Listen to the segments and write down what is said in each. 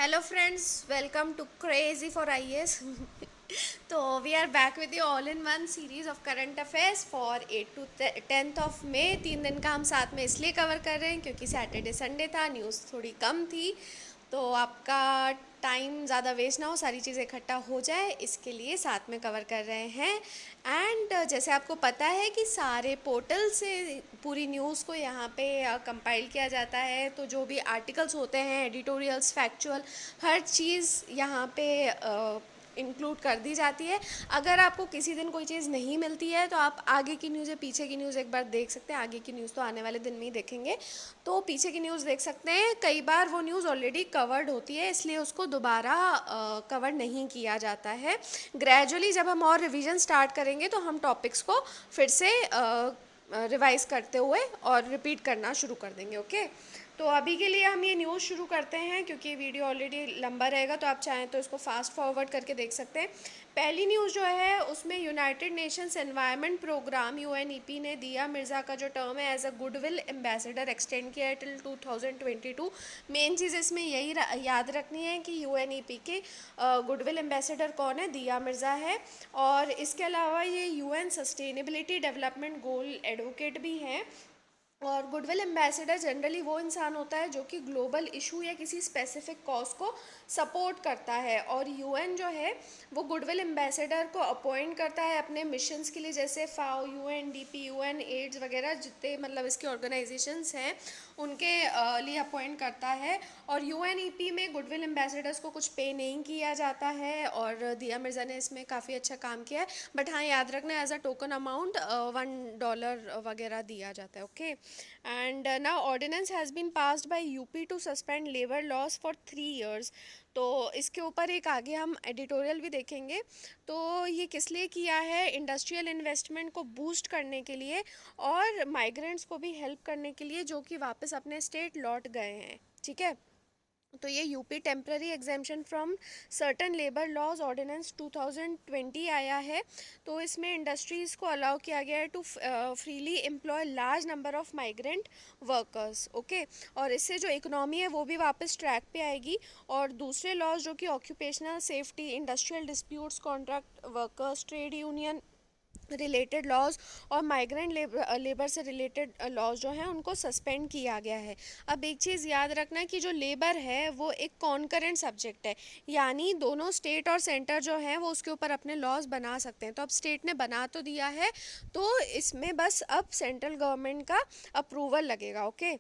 Hello friends, welcome to Crazy for IAS. तो we are back with all in one series of current affairs for 8 to 10th ऑफ मई। 3 दिन का हम साथ में इसलिए कवर कर रहे हैं क्योंकि सैटरडे संडे था, न्यूज़ थोड़ी कम थी, तो आपका टाइम ज़्यादा वेस्ट ना हो, सारी चीज़ें इकट्ठा हो जाए, इसके लिए साथ में कवर कर रहे हैं। एंड जैसे आपको पता है कि सारे पोर्टल से पूरी न्यूज़ को यहाँ पे कंपाइल किया जाता है, तो जो भी आर्टिकल्स होते हैं, एडिटोरियल्स, फैक्चुअल, हर चीज़ यहाँ पे इंक्लूड कर दी जाती है। अगर आपको किसी दिन कोई चीज़ नहीं मिलती है तो आप आगे की न्यूज़ या पीछे की न्यूज़ एक बार देख सकते हैं। आगे की न्यूज़ तो आने वाले दिन में ही देखेंगे, तो पीछे की न्यूज़ देख सकते हैं। कई बार वो न्यूज़ ऑलरेडी कवर्ड होती है, इसलिए उसको दोबारा कवर नहीं किया जाता है। ग्रेजुअली जब हम और रिवीजन स्टार्ट करेंगे तो हम टॉपिक्स को फिर से रिवाइज करते हुए और रिपीट करना शुरू कर देंगे। ओके, तो अभी के लिए हम ये न्यूज़ शुरू करते हैं क्योंकि वीडियो ऑलरेडी लंबा रहेगा, तो आप चाहें तो इसको फास्ट फॉरवर्ड करके देख सकते हैं। पहली न्यूज़ जो है उसमें United Nations Environment Programme UNEP ने दिया मिर्ज़ा का जो टर्म है as a goodwill ambassador extend किया है टिल 2022। मेन चीज़ इसमें यही याद रखनी है कि यूएनईपी के गुडविल एम्बेसडर कौन है, दिया मिर्ज़ा है। और इसके अलावा ये UN sustainability development goal advocate भी हैं। और गुडविल एम्बेसडर जनरली वो इंसान होता है जो कि ग्लोबल इशू या किसी स्पेसिफिक कॉज को सपोर्ट करता है, और यूएन जो है वो गुडविल एम्बेसडर को अपॉइंट करता है अपने मिशंस के लिए, जैसे फाओ, यूएनडीपी, यूएन एड्स वगैरह जितने मतलब इसके ऑर्गेनाइजेशंस हैं उनके लिए अपॉइंट करता है। और यूएनईपी में गुडविल एम्बेसडर्स को कुछ पे नहीं किया जाता है, और दिया मिर्ज़ा ने इसमें काफ़ी अच्छा काम किया है। बट हाँ, याद रखना एज अ टोकन अमाउंट $1 वगैरह दिया जाता है। Okay, and now ordinance has been passed by UP to suspend labour laws for 3 years। तो इसके ऊपर एक आगे हम एडिटोरियल भी देखेंगे। तो ये किस लिए किया है, इंडस्ट्रियल इन्वेस्टमेंट को बूस्ट करने के लिए और माइग्रेंट्स को भी हेल्प करने के लिए जो कि वापस अपने स्टेट लौट गए हैं। ठीक है, तो ये UP temporary exemption from certain labour laws ordinance 2020 आया है। तो इसमें इंडस्ट्रीज़ को अलाउ किया गया है to freely employ large number of migrant workers. Okay, और इससे जो इकोनॉमी है वो भी वापस ट्रैक पे आएगी। और दूसरे लॉज जो कि occupational safety, industrial disputes, contract workers, trade union related laws और माइग्रेंट लेबर से रिलेटेड लॉज जो हैं उनको सस्पेंड किया गया है। अब एक चीज़ याद रखना कि जो लेबर है वो एक कॉन्करेंट सब्जेक्ट है, यानी दोनों स्टेट और सेंटर जो हैं वो उसके ऊपर अपने लॉज बना सकते हैं। तो अब स्टेट ने बना तो दिया है, तो इसमें बस अब सेंट्रल गवर्नमेंट का अप्रूवल लगेगा। Okay,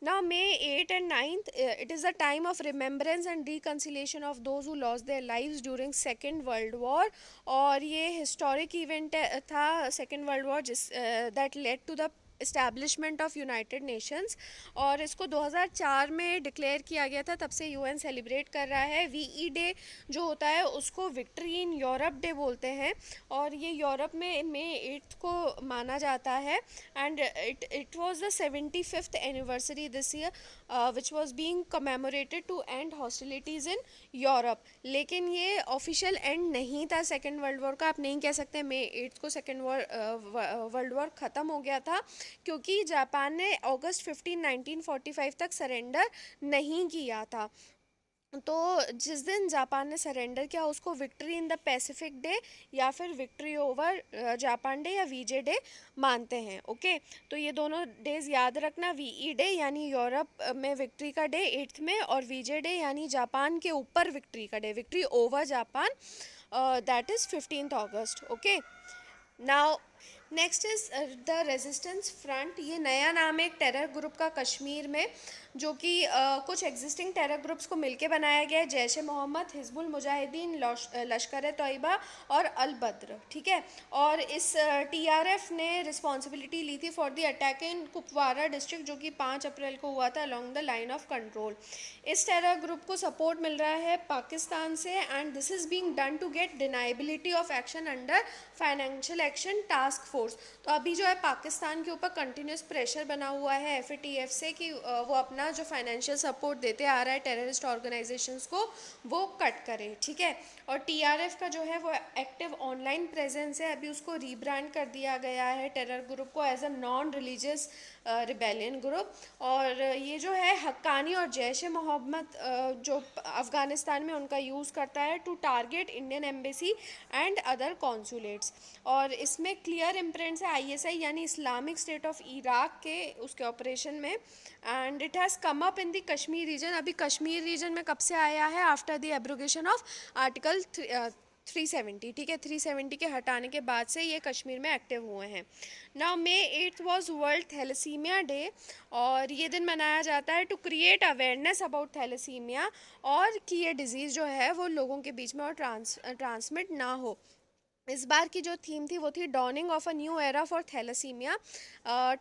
now may 8 and 9th, it is a time of remembrance and reconciliation of those who lost their lives during Second World War। और ये हिस्टोरिक इवेंट था सेकेंड वर्ल्ड वॉर, जिस that led to the establishment of United Nations. और इसको 2004 में declare किया गया था, तब से यूएन सेलिब्रेट कर रहा है। वीई डे जो होता है उसको विक्ट्री इन यूरोप डे बोलते हैं, और ये यूरोप में मई 8 को माना जाता है। And it was the 75th anniversary this year which was being commemorated to end hostilities in Europe. लेकिन ये ऑफिशियल एंड नहीं था सेकेंड वर्ल्ड वॉर का। आप नहीं कह सकते मई 8 को सेकेंड वर्ल्ड वॉर ख़त्म हो गया था, क्योंकि जापान ने अगस्त 15 1945 तक सरेंडर नहीं किया था। तो जिस दिन जापान ने सरेंडर किया उसको victory in the Pacific day या फिर विक्ट्री ओवर जापान डे या वीजे डे मानते हैं। ओके, तो ये दोनों डेज याद रखना, वीई डे यानी यूरोप में विक्ट्री का डे 8th में, और वीजे डे यानी जापान के ऊपर विक्ट्री का day, victory over Japan, that is 15 August. Okay, now next is the resistance front. ये नया नाम है एक टेरर ग्रुप का कश्मीर में, जो कि कुछ एग्जिस्टिंग टेरर ग्रुप्स को मिलके बनाया गया है, जैश ए मोहम्मद, हिजबुल मुजाहिदीन, लश्कर ए तोयबा और अल बद्र। ठीक है, और इस टीआरएफ ने रिस्पॉन्सिबिलिटी ली थी for the attack in Kupwara district, जो कि 5 अप्रैल को हुआ था along the line of control. इस टेरर ग्रुप को सपोर्ट मिल रहा है पाकिस्तान से, and this is being done to get deniability of action under financial action task force. तो अभी जो है पाकिस्तान के ऊपर कंटिन्यूस प्रेशर बना हुआ है एफएटीएफ से कि वो अपना जो फाइनेंशियल सपोर्ट देते आ रहा है टेररिस्ट ऑर्गेनाइजेशंस को वो कट करे। ठीक है, और टीआरएफ का जो है वो एक्टिव ऑनलाइन प्रेजेंस है, अभी उसको रीब्रांड कर दिया गया है टेरर ग्रुप को as a non religious rebellion group. और ये जो है हक्कानी और जैश ए मोहम्मद जो अफ़गानिस्तान में उनका यूज़ करता है to target Indian embassy and other consulates. और इसमें क्लियर इम्प्रिंट्स है आईएसआई यानी इस्लामिक स्टेट ऑफ इराक के उसके ऑपरेशन में। And it has come up in the Kashmir region. अभी कश्मीर रीजन में कब से आया है? After the abrogation of article 370, ठीक है, 370 के हटाने के बाद से ये कश्मीर में एक्टिव हुए हैं। Now May 8 was world thalassemia day, और ये दिन मनाया जाता है to create awareness about thalassemia, और कि ये डिज़ीज़ जो है वो लोगों के बीच में और ट्रांसमिट ना हो। इस बार की जो थीम थी वो थी dawning of a new era for thalassemia,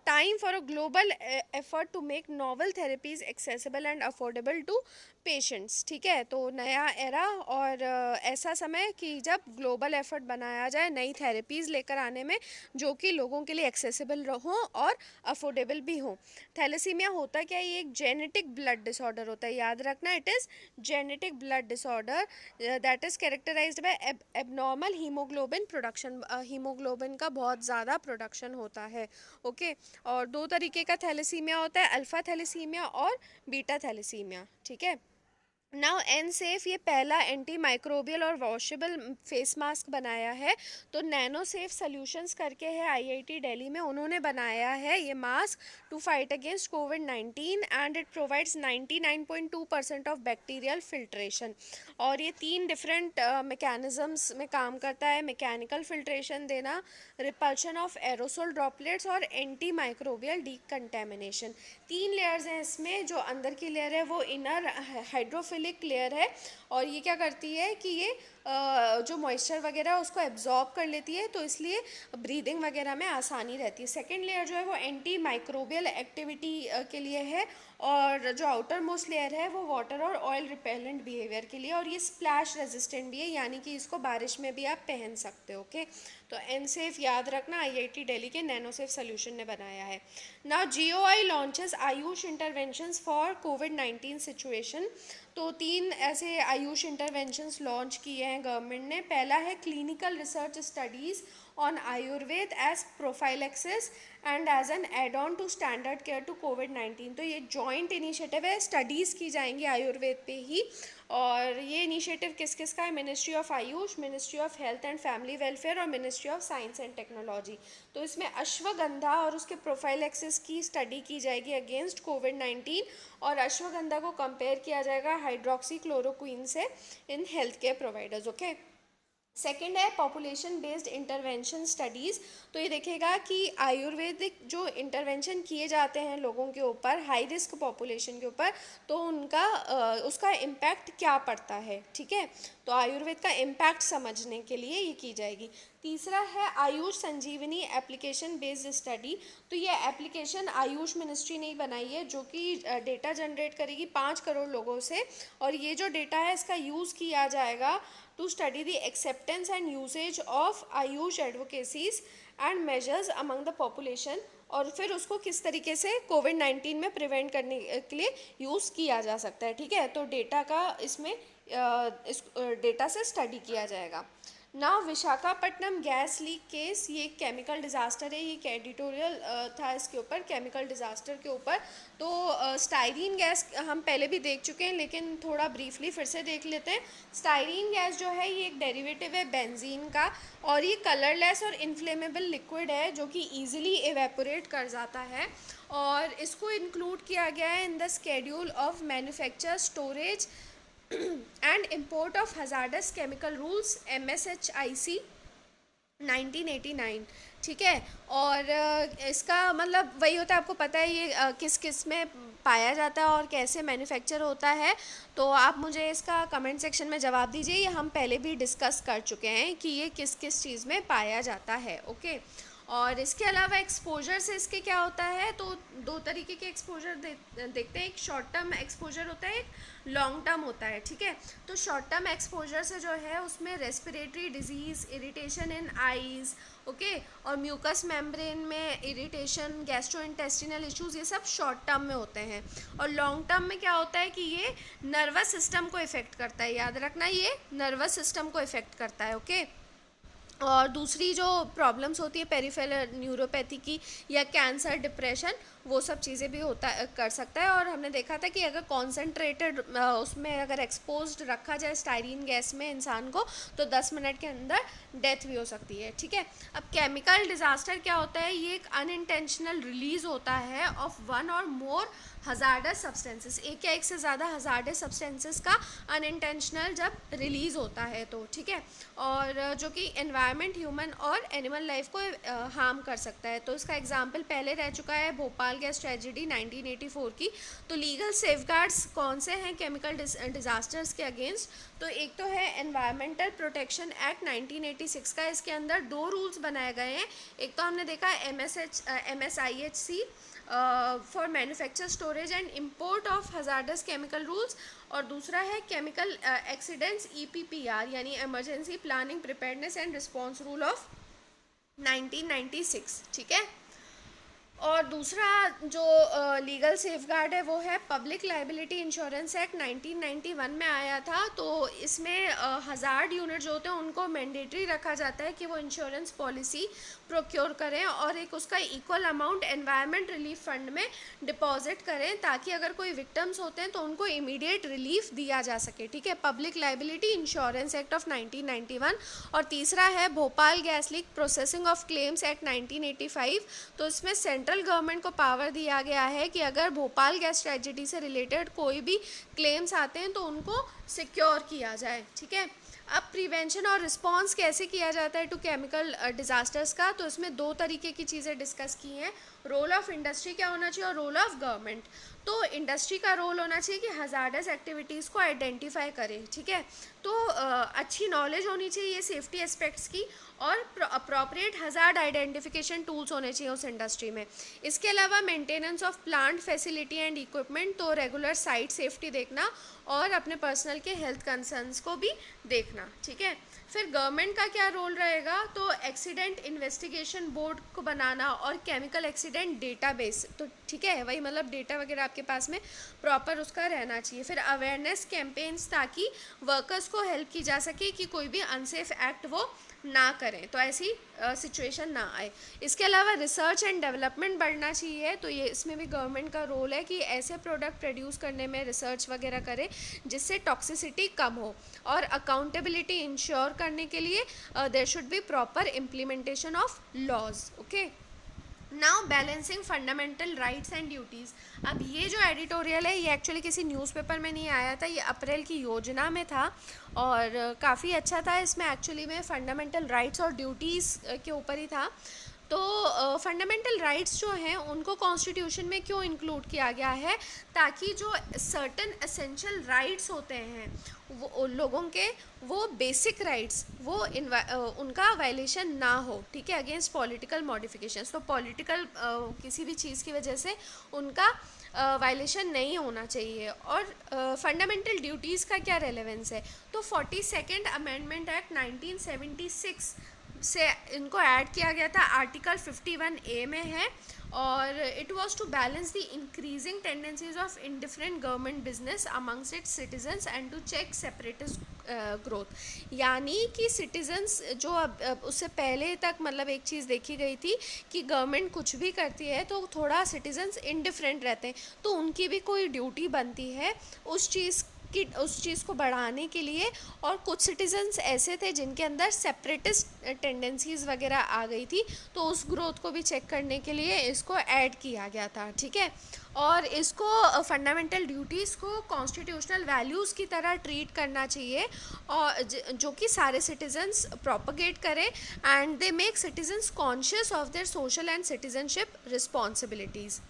time for a global effort to make novel therapies accessible and affordable to patients. ठीक है, तो नया एरा और ऐसा समय कि जब ग्लोबल एफर्ट बनाया जाए नई थेरेपीज़ लेकर आने में जो कि लोगों के लिए एक्सेसिबल हों और अफोर्डेबल भी हों। थैलेसीमिया होता क्या है? ये एक जेनेटिक ब्लड डिसऑर्डर होता है, याद रखना, it is genetic blood disorder that is characterised by abnormal haemoglobin production. Haemoglobin का बहुत ज़्यादा प्रोडक्शन होता है। ओके, और दो तरीके का थैलेसीमिया होता है, अल्फ़ा थैलेसीमिया और बीटा थैलेसीमिया। ठीक है, नाउ एन सेफ ये पहला एंटी माइक्रोबियल और वॉशेबल फेस मास्क बनाया है। तो नैनो सेफ सोल्यूशंस करके है आईआईटी दिल्ली में, उन्होंने बनाया है ये मास्क टू फाइट अगेंस्ट कोविड-19 and it provides 99.2% of bacterial filtration. और ये 3 डिफरेंट मैकेनिज्म्स में काम करता है, मैकेनिकल फिल्ट्रेशन देना, रिपल्शन ऑफ एरोसोल ड्रॉपलेट्स और एंटी माइक्रोबियल डीकंटेमिनेशन। 3 लेयर्स हैं इसमें। जो अंदर की लेयर है वो इनर हाइड्रोफिलिक लेयर है, और ये क्या करती है कि ये जो मॉइस्चर वगैरह है उसको एब्जॉर्ब कर लेती है, तो इसलिए ब्रीदिंग वगैरह में आसानी रहती है। सेकेंड लेयर जो है वो एंटी माइक्रोबियल एक्टिविटी के लिए है, और जो आउटर मोस्ट लेयर है वो वाटर और ऑयल रिपेलेंट बिहेवियर के लिए, और ये स्प्लैश रेजिस्टेंट भी है, यानी कि इसको बारिश में भी आप पहन सकते हो। ओके, तो एनसेफ याद रखना आईआईटी दिल्ली के नैनोसेफ सोल्यूशन ने बनाया है। Now GOI launches Ayush interventions for covid situation. तो 3 ऐसे आयुष इंटरवेंशंस लॉन्च किए हैं गवर्नमेंट ने। पहला है clinical research studies on Ayurveda as prophylaxis and as an add on to standard care to कोविड-19। तो ये जॉइंट इनिशिएटिव है, स्टडीज़ की जाएंगी आयुर्वेद पे ही। और ये इनिशिएटिव किस किस का है? Ministry of AYUSH, ministry of health and family welfare और ministry of science and technology. तो इसमें अश्वगंधा और उसके प्रोफाइलेक्सिस की स्टडी की जाएगी अगेंस्ट कोविड-19, और अश्वगंधा को कंपेयर किया जाएगा हाइड्रोक्सी क्लोरोक्वीन से in health care providers. Okay, second है पॉपुलेशन बेस्ड इंटरवेंशन स्टडीज़। तो ये देखेगा कि आयुर्वेदिक जो इंटरवेंशन किए जाते हैं लोगों के ऊपर, हाई रिस्क पॉपुलेशन के ऊपर, तो उनका उसका इम्पैक्ट क्या पड़ता है। ठीक है, तो आयुर्वेद का इम्पैक्ट समझने के लिए ये की जाएगी। तीसरा है आयुष संजीवनी एप्लीकेशन बेस्ड स्टडी। तो ये एप्लीकेशन आयुष मिनिस्ट्री ने ही बनाई है, जो कि डेटा जनरेट करेगी 5 करोड़ लोगों से, और ये जो डेटा है इसका यूज़ किया जाएगा to study the acceptance and usage of Ayush advocacies and measures among the population, और फिर उसको किस तरीके से कोविड-19 में प्रिवेंट करने के लिए यूज़ किया जा सकता है। ठीक है, तो डेटा का इसमें इस डेटा से स्टडी किया जाएगा। ना विशाखापट्टनम गैस लीक केस, ये केमिकल डिज़ास्टर है, ये एक एडिटोरियल था इसके ऊपर, केमिकल डिज़ास्टर के ऊपर। तो स्टाइरीन गैस हम पहले भी देख चुके हैं, लेकिन थोड़ा ब्रीफली फिर से देख लेते हैं। स्टाइरीन गैस जो है ये एक डेरिवेटिव है बेंजीन का, और ये कलरलेस और इनफ्लेमेबल लिक्विड है जो कि ईजिली एवेपोरेट कर जाता है, और इसको इंक्लूड किया गया है in the schedule of manufacture, storage and import of hazardous chemical rules MSHIC 1989। ठीक है, और इसका मतलब वही होता है, आपको पता है ये किस किस में पाया जाता है और कैसे मैन्युफैक्चर होता है। तो आप मुझे इसका कमेंट सेक्शन में जवाब दीजिए, ये हम पहले भी डिस्कस कर चुके हैं कि ये किस किस चीज़ में पाया जाता है। ओके, और इसके अलावा एक्सपोजर से इसके क्या होता है? तो 2 तरीके के एक्सपोजर देखते हैं, एक शॉर्ट टर्म एक्सपोजर होता है, एक लॉन्ग टर्म होता है। ठीक है, तो शॉर्ट टर्म एक्सपोजर से जो है उसमें रेस्पिरेटरी डिजीज़, इरिटेशन इन आईज़, ओके, और म्यूकस मेम्ब्रेन में इरिटेशन, गैस्ट्रोइंटेस्टिनल इश्यूज़, ये सब शॉर्ट टर्म में होते हैं। और लॉन्ग टर्म में क्या होता है कि ये नर्वस सिस्टम को इफ़ेक्ट करता है, याद रखना ये नर्वस सिस्टम को इफ़ेक्ट करता है। ओके, और दूसरी जो प्रॉब्लम्स होती है पेरिफेरल न्यूरोपैथी की या कैंसर, डिप्रेशन, वो सब चीज़ें भी होता कर सकता है। और हमने देखा था कि अगर कॉन्सेंट्रेटेड उसमें अगर एक्सपोज्ड रखा जाए स्टाइरीन गैस में इंसान को, तो 10 मिनट के अंदर डेथ भी हो सकती है। ठीक है, अब केमिकल डिजास्टर क्या होता है, ये एक अनइंटेंशनल रिलीज होता है ऑफ वन और मोर हजार्डस सब्सटेंसेस, एक या एक से ज़्यादा हजार्डस सब्सटेंसेस का अनइंटेंशनल जब रिलीज होता है तो। ठीक है, और जो कि एनवायरनमेंट, ह्यूमन और एनिमल लाइफ को हार्म कर सकता है। तो इसका एग्जांपल पहले रह चुका है भोपाल गैस ट्रेजिडी 1984 की। तो लीगल सेफगार्ड्स कौन से हैं केमिकल डिजास्टर्स के अगेंस्ट, तो एक तो है एनवायरमेंटल प्रोटेक्शन एक्ट 1986 का, इसके अंदर दो रूल्स बनाए गए हैं। एक तो हमने देखा MSIHC for manufacture, storage and import of hazardous chemical rules, और दूसरा है केमिकल एक्सीडेंट्स EPPR यानी emergency planning preparedness and response rule of 1996। ठीक है, और दूसरा जो लीगल सेफगार्ड है वो है पब्लिक लाइबिलिटी इंश्योरेंस एक्ट 1991 में आया था। तो इसमें हज़ार्ड यूनिट जो होते हैं उनको मैंडेटरी रखा जाता है कि वो इंश्योरेंस पॉलिसी प्रोक्योर करें और एक उसका equal amount environment relief fund में डिपॉजिट करें, ताकि अगर कोई विक्टिम्स होते हैं तो उनको इमीडिएट रिलीफ दिया जा सके। ठीक है, public liability insurance act of 1991। और तीसरा है Bhopal gas leak processing of claims act 1985। तो इसमें सेंट्रल गवर्नमेंट को पावर दिया गया है कि अगर भोपाल गैस ट्रेजिडी से रिलेटेड कोई भी क्लेम्स आते हैं तो उनको सिक्योर किया जाए। ठीक है, अब प्रिवेंशन और रिस्पांस कैसे किया जाता है टू केमिकल डिजास्टर्स का, तो इसमें दो तरीके की चीज़ें डिस्कस की हैं। रोल ऑफ इंडस्ट्री क्या होना चाहिए और रोल ऑफ गवर्नमेंट। तो इंडस्ट्री का रोल होना चाहिए कि हजार्डस एक्टिविटीज़ को आइडेंटिफाई करे। ठीक है, तो अच्छी नॉलेज होनी चाहिए सेफ्टी एस्पेक्ट्स की, और अप्रोप्रिएट हजार्ड आइडेंटिफिकेशन टूल्स होने चाहिए उस इंडस्ट्री में। इसके अलावा maintenance of plant facility and equipment, तो रेगुलर साइट सेफ्टी देखना और अपने पर्सनल के हेल्थ कंसर्न्स को भी देखना। ठीक है, फिर गवर्नमेंट का क्या रोल रहेगा, तो एक्सीडेंट इन्वेस्टिगेशन बोर्ड को बनाना और केमिकल एक्सीडेंट डेटाबेस। तो ठीक है, वही मतलब डेटा वगैरह आपके पास में प्रॉपर उसका रहना चाहिए। फिर अवेयरनेस कैंपेन्स, ताकि वर्कर्स को हेल्प की जा सके कि कोई भी अनसेफ एक्ट वो ना करें, तो ऐसी सिचुएशन ना आए। इसके अलावा रिसर्च एंड डेवलपमेंट बढ़ना चाहिए, तो ये इसमें भी गवर्नमेंट का रोल है कि ऐसे प्रोडक्ट प्रोड्यूस करने में रिसर्च वगैरह करे जिससे टॉक्सिसिटी कम हो। और अकाउंटेबिलिटी इंश्योर करने के लिए there should be proper implementation of laws. Okay, now balancing fundamental rights and duties. अब ये जो एडिटोरियल है ये एक्चुअली किसी न्यूज़पेपर में नहीं आया था, ये अप्रैल की योजना में था और काफ़ी अच्छा था। इसमें एक्चुअली में फंडामेंटल राइट्स और ड्यूटीज़ के ऊपर ही था। तो फंडामेंटल राइट्स जो हैं उनको कॉन्स्टिट्यूशन में क्यों इंक्लूड किया गया है, ताकि जो सर्टन एसेंशियल राइट्स होते हैं वो उन लोगों के, वो बेसिक राइट्स वो उनका वायलेशन ना हो। ठीक है, अगेंस्ट पॉलिटिकल मॉडिफिकेशंस। तो पॉलिटिकल किसी भी चीज़ की वजह से उनका वायलेशन नहीं होना चाहिए। और फंडामेंटल ड्यूटीज़ का क्या रेलेवेंस है, तो 42nd अमेंडमेंट एक्ट 1976 से इनको ऐड किया गया था, आर्टिकल 51A में है। और it was to balance the increasing tendencies of indifferent government business amongst its citizens and to check separatist growth. यानी कि सिटीजन्स जो अब उससे पहले तक मतलब एक चीज़ देखी गई थी कि गवर्नमेंट कुछ भी करती है तो थोड़ा सिटीजन्स इंडिफरेंट रहते हैं, तो उनकी भी कोई ड्यूटी बनती है उस चीज़ को बढ़ाने के लिए। और कुछ सिटीजन्स ऐसे थे जिनके अंदर सेपरेटिस्ट टेंडेंसीज वगैरह आ गई थी, तो उस ग्रोथ को भी चेक करने के लिए इसको ऐड किया गया था। ठीक है, और इसको फंडामेंटल ड्यूटीज़ को कॉन्स्टिट्यूशनल वैल्यूज़ की तरह ट्रीट करना चाहिए, और जो कि सारे सिटीजन्स प्रोपगेट करें and they make citizens conscious of their social and citizenship responsibilities.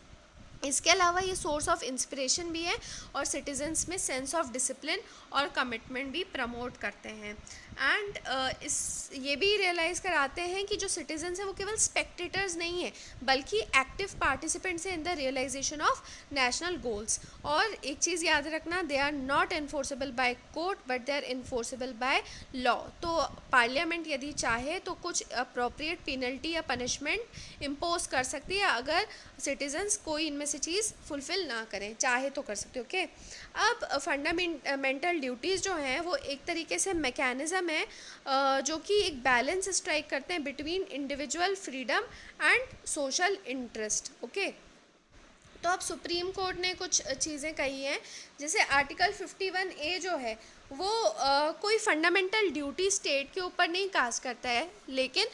इसके अलावा ये सोर्स ऑफ इंस्पिरेशन भी है और सिटीजन्स में सेंस ऑफ डिसिप्लिन और कमिटमेंट भी प्रमोट करते हैं। एंड इस ये भी रियलाइज़ कराते हैं कि जो सिटीजन्स हैं वो केवल स्पेक्टेटर्स नहीं है बल्कि एक्टिव पार्टिसिपेंट्स हैं in the realisation of national goals. और एक चीज़ याद रखना, they are not enforceable by court but they are enforceable by law. तो पार्लियामेंट यदि चाहे तो कुछ अप्रोप्रिएट पेनल्टी या पनिशमेंट इम्पोज कर सकती है अगर सिटीजन्स कोई इनमें से चीज़ फुलफ़िल ना करें, चाहे तो कर सकते हो। ओके, अब फंडामेंटल ड्यूटीज़ जो हैं वो एक तरीके से मैकेनिज़्म है जो कि एक बैलेंस स्ट्राइक करते हैं between individual freedom and social interest. Okay, तो अब सुप्रीम कोर्ट ने कुछ चीज़ें कही हैं, जैसे आर्टिकल 51A जो है वो कोई फंडामेंटल ड्यूटी स्टेट के ऊपर नहीं कास्ट करता है, लेकिन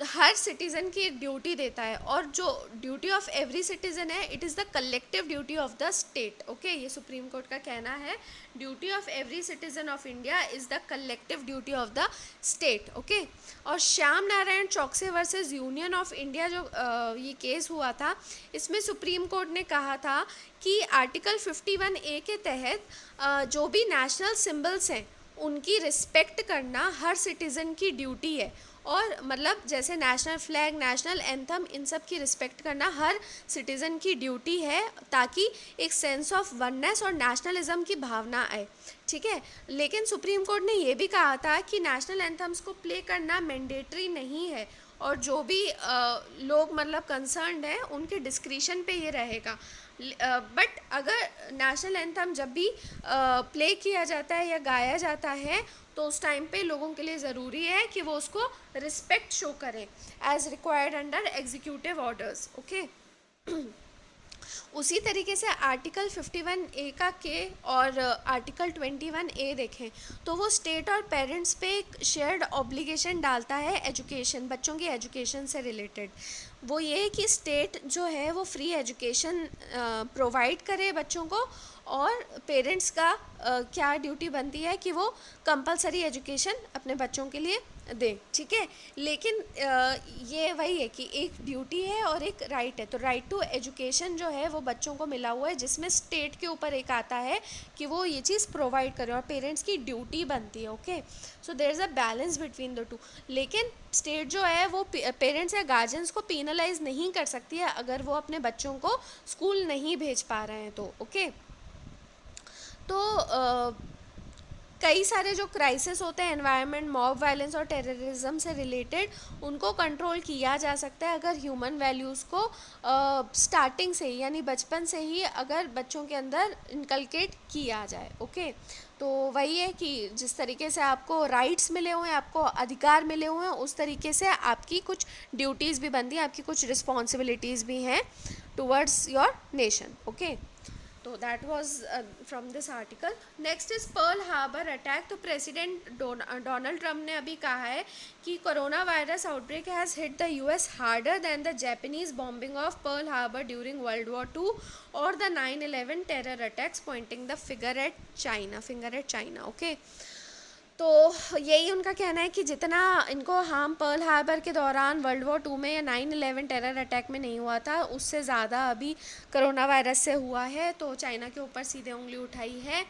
हर सिटीज़न की एक ड्यूटी देता है, और जो ड्यूटी ऑफ एवरी सिटीज़न है it is the collective duty of the state. Okay, ये सुप्रीम कोर्ट का कहना है, duty of every citizen of India is the collective duty of the state. Okay, और Shyam Narayan Chouksey versus union of India जो ये case हुआ था, इसमें सुप्रीम कोर्ट ने कहा था कि आर्टिकल 51A के तहत जो भी नेशनल सिंबल्स हैं उनकी रिस्पेक्ट करना हर सिटीज़न की ड्यूटी है, और मतलब जैसे नेशनल फ्लैग, नेशनल एंथम, इन सब की रिस्पेक्ट करना हर सिटीज़न की ड्यूटी है, ताकि एक सेंस ऑफ वननेस और नेशनलिज्म की भावना आए। ठीक है, लेकिन सुप्रीम कोर्ट ने ये भी कहा था कि नेशनल एंथम्स को प्ले करना मैंडेटरी नहीं है, और जो भी लोग मतलब कंसर्न्ड हैं उनके डिस्क्रिशन पे ये रहेगा। बट अगर नेशनल एंथम जब भी प्ले किया जाता है या गाया जाता है तो उस टाइम पे लोगों के लिए ज़रूरी है कि वो उसको रिस्पेक्ट शो करें as required under executive orders. Okay, उसी तरीके से आर्टिकल 51A का के और आर्टिकल 21A देखें तो वो स्टेट और पेरेंट्स पे एक शेयर्ड ऑब्लिगेशन डालता है एजुकेशन, बच्चों की एजुकेशन से रिलेटेड। वो ये कि स्टेट जो है वो फ्री एजुकेशन प्रोवाइड करे बच्चों को, और पेरेंट्स का क्या ड्यूटी बनती है कि वो कंपलसरी एजुकेशन अपने बच्चों के लिए दें। ठीक है, लेकिन ये वही है कि एक ड्यूटी है और एक राइट है, तो राइट टू एजुकेशन जो है वो बच्चों को मिला हुआ है, जिसमें स्टेट के ऊपर एक आता है कि वो ये चीज़ प्रोवाइड करे, और पेरेंट्स की ड्यूटी बनती है। Okay, so there is a balance between the two. लेकिन स्टेट जो है वो पेरेंट्स या गार्जियंस को पेनलाइज नहीं कर सकती है अगर वो अपने बच्चों को स्कूल नहीं भेज पा रहे हैं तो। ओके, तो कई सारे जो क्राइसिस होते हैं एनवायरनमेंट, मॉब वायलेंस और टेररिज्म से रिलेटेड, उनको कंट्रोल किया जा सकता है अगर ह्यूमन वैल्यूज़ को स्टार्टिंग से ही, यानी बचपन से ही अगर बच्चों के अंदर इनकलकेट किया जाए। ओके, तो वही है कि जिस तरीके से आपको राइट्स मिले हुए हैं, आपको अधिकार मिले हुए हैं, उस तरीके से आपकी कुछ ड्यूटीज़ भी बनती हैं, आपकी कुछ रिस्पॉन्सिबिलिटीज़ भी हैं टुवर्ड्स योर नेशन। ओके, तो that was from this article. Next is Pearl Harbor attack. तो प्रेसिडेंट डोनाल्ड ट्रंप ने अभी कहा है कि corona virus outbreak has hit the US harder than the Japanese bombing of Pearl Harbor during World War two और the 9/11 terror attacks, pointing the finger at China. Okay, तो यही उनका कहना है कि जितना इनको हार्म पर्ल हार्बर के दौरान वर्ल्ड वॉर टू में या 9/11 टेरर अटैक में नहीं हुआ था, उससे ज़्यादा अभी कोरोना वायरस से हुआ है, तो चाइना के ऊपर सीधे उंगली उठाई है।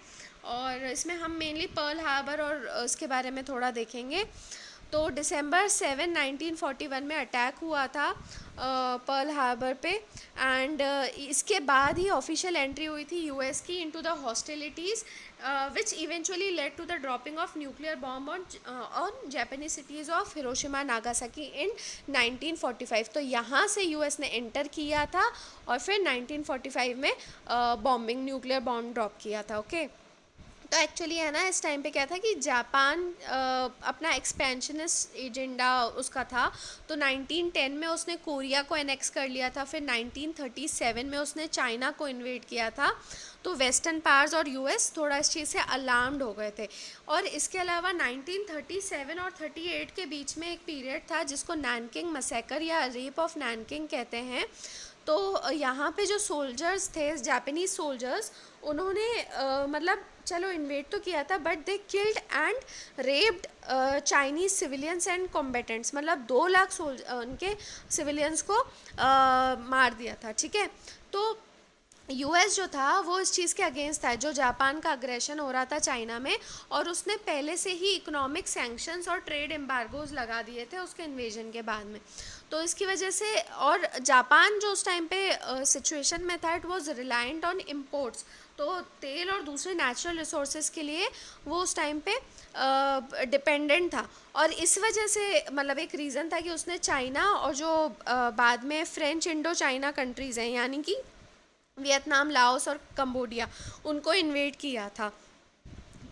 और इसमें हम मेनली पर्ल हार्बर और उसके बारे में थोड़ा देखेंगे। तो December 7, 1941 में अटैक हुआ था पर्ल हार्बर पे, एंड इसके बाद ही ऑफिशियल एंट्री हुई थी यूएस की into the hostilities which eventually led to the dropping of nuclear bomb on Japanese cities of Hiroshima Nagasaki in 1945। तो यहाँ से यूएस ने एंटर किया था और फिर 1945 में बॉम्बिंग, न्यूक्लियर बॉम्ब ड्रॉप किया था। ओके, तो एक्चुअली है ना, इस टाइम पे क्या था कि जापान अपना एक्सपेंशनिस्ट एजेंडा उसका था, तो 1910 में उसने कोरिया को एनेक्स कर लिया था, फिर 1937 में उसने चाइना को इन्वेड किया था। तो वेस्टर्न पावर्स और यूएस थोड़ा इस चीज़ से अलार्म्ड हो गए थे। और इसके अलावा 1937 और 38 के बीच में एक पीरियड था जिसको नैनकिंग मैसेकर या रेप ऑफ नैनकिंग कहते हैं। तो यहाँ पे जो सोल्जर्स थे, जापानीज सोल्जर्स, उन्होंने मतलब चलो इन्वेड तो किया था, but they killed and raped Chinese civilians and combatants, मतलब 2 लाख उनके सिविलियंस को मार दिया था। ठीक है, तो यूएस जो था वो इस चीज़ के अगेंस्ट था, जो जापान का अग्रेशन हो रहा था चाइना में, और उसने पहले से ही इकोनॉमिक सैंक्शंस और ट्रेड एम्बार्गोज लगा दिए थे उसके इन्वेजन के बाद में। तो इसकी वजह से, और जापान जो उस टाइम पे सिचुएशन में था, it was reliant on imports, तो तेल और दूसरे नेचुरल रिसोर्सेज के लिए वो उस टाइम पे डिपेंडेंट था। और इस वजह से मतलब एक रीज़न था कि उसने चाइना और जो बाद में फ्रेंच इंडो चाइना कंट्रीज़ हैं, यानी कि वियतनाम, लाओस और कंबोडिया, उनको इन्वेड किया था।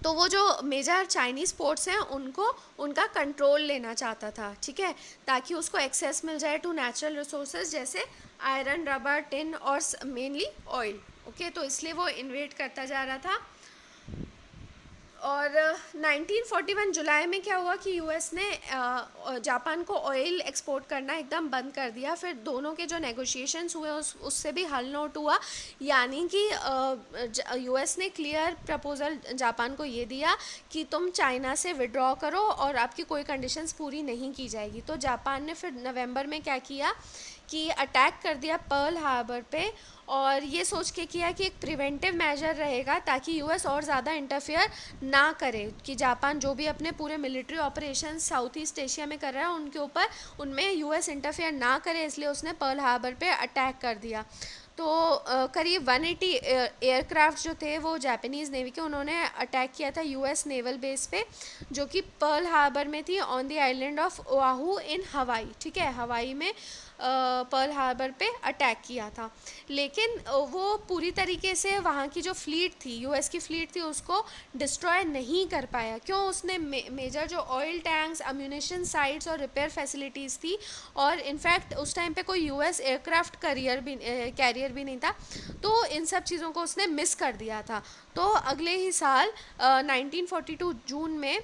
तो वो जो मेजर चाइनीज़ पोर्ट्स हैं उनको उनका कंट्रोल लेना चाहता था। ठीक है, ताकि उसको एक्सेस मिल जाए टू नेचुरल रिसोर्सेज जैसे आयरन, रबर, टिन और मेनली ऑयल। ओके, तो इसलिए वो इन्वेट करता जा रहा था। और 1941 जुलाई में क्या हुआ कि यूएस ने जापान को ऑयल एक्सपोर्ट करना एकदम बंद कर दिया। फिर दोनों के जो नेगोशिएशंस हुए उससे भी हल नोट हुआ, यानी कि यूएस ने क्लियर प्रपोजल जापान को ये दिया कि तुम चाइना से विड्रॉ करो और आपकी कोई कंडीशंस पूरी नहीं की जाएगी। तो जापान ने फिर नवंबर में क्या किया कि अटैक कर दिया पर्ल हार्बर पे, और ये सोच के किया कि एक प्रिवेंटिव मेजर रहेगा ताकि यूएस और ज़्यादा इंटरफेयर ना करे, कि जापान जो भी अपने पूरे military operation south east Asia में कर रहा है उनके ऊपर उनमें यूएस इंटरफेयर ना करे, इसलिए उसने पर्ल हार्बर पे अटैक कर दिया। तो करीब 180 एयरक्राफ्ट जो थे वो जापानीज़ नेवी के, उन्होंने अटैक किया था यूएस नेवल बेस पे जो कि पर्ल हार्बर में थी on the island of Oahu इन हवाई। ठीक है, हवाई में पर्ल हार्बर पे अटैक किया था। लेकिन वो पूरी तरीके से वहाँ की जो फ्लीट थी, यूएस की फ्लीट थी, उसको डिस्ट्रॉय नहीं कर पाया। क्यों? उसने मेजर जो ऑयल टैंक्स, अम्यूनेशन साइट्स और रिपेयर फैसिलिटीज़ थी, और इनफैक्ट उस टाइम पे कोई यूएस एयरक्राफ्ट कैरियर भी नहीं था, तो इन सब चीज़ों को उसने मिस कर दिया था। तो अगले ही साल 1942 जून में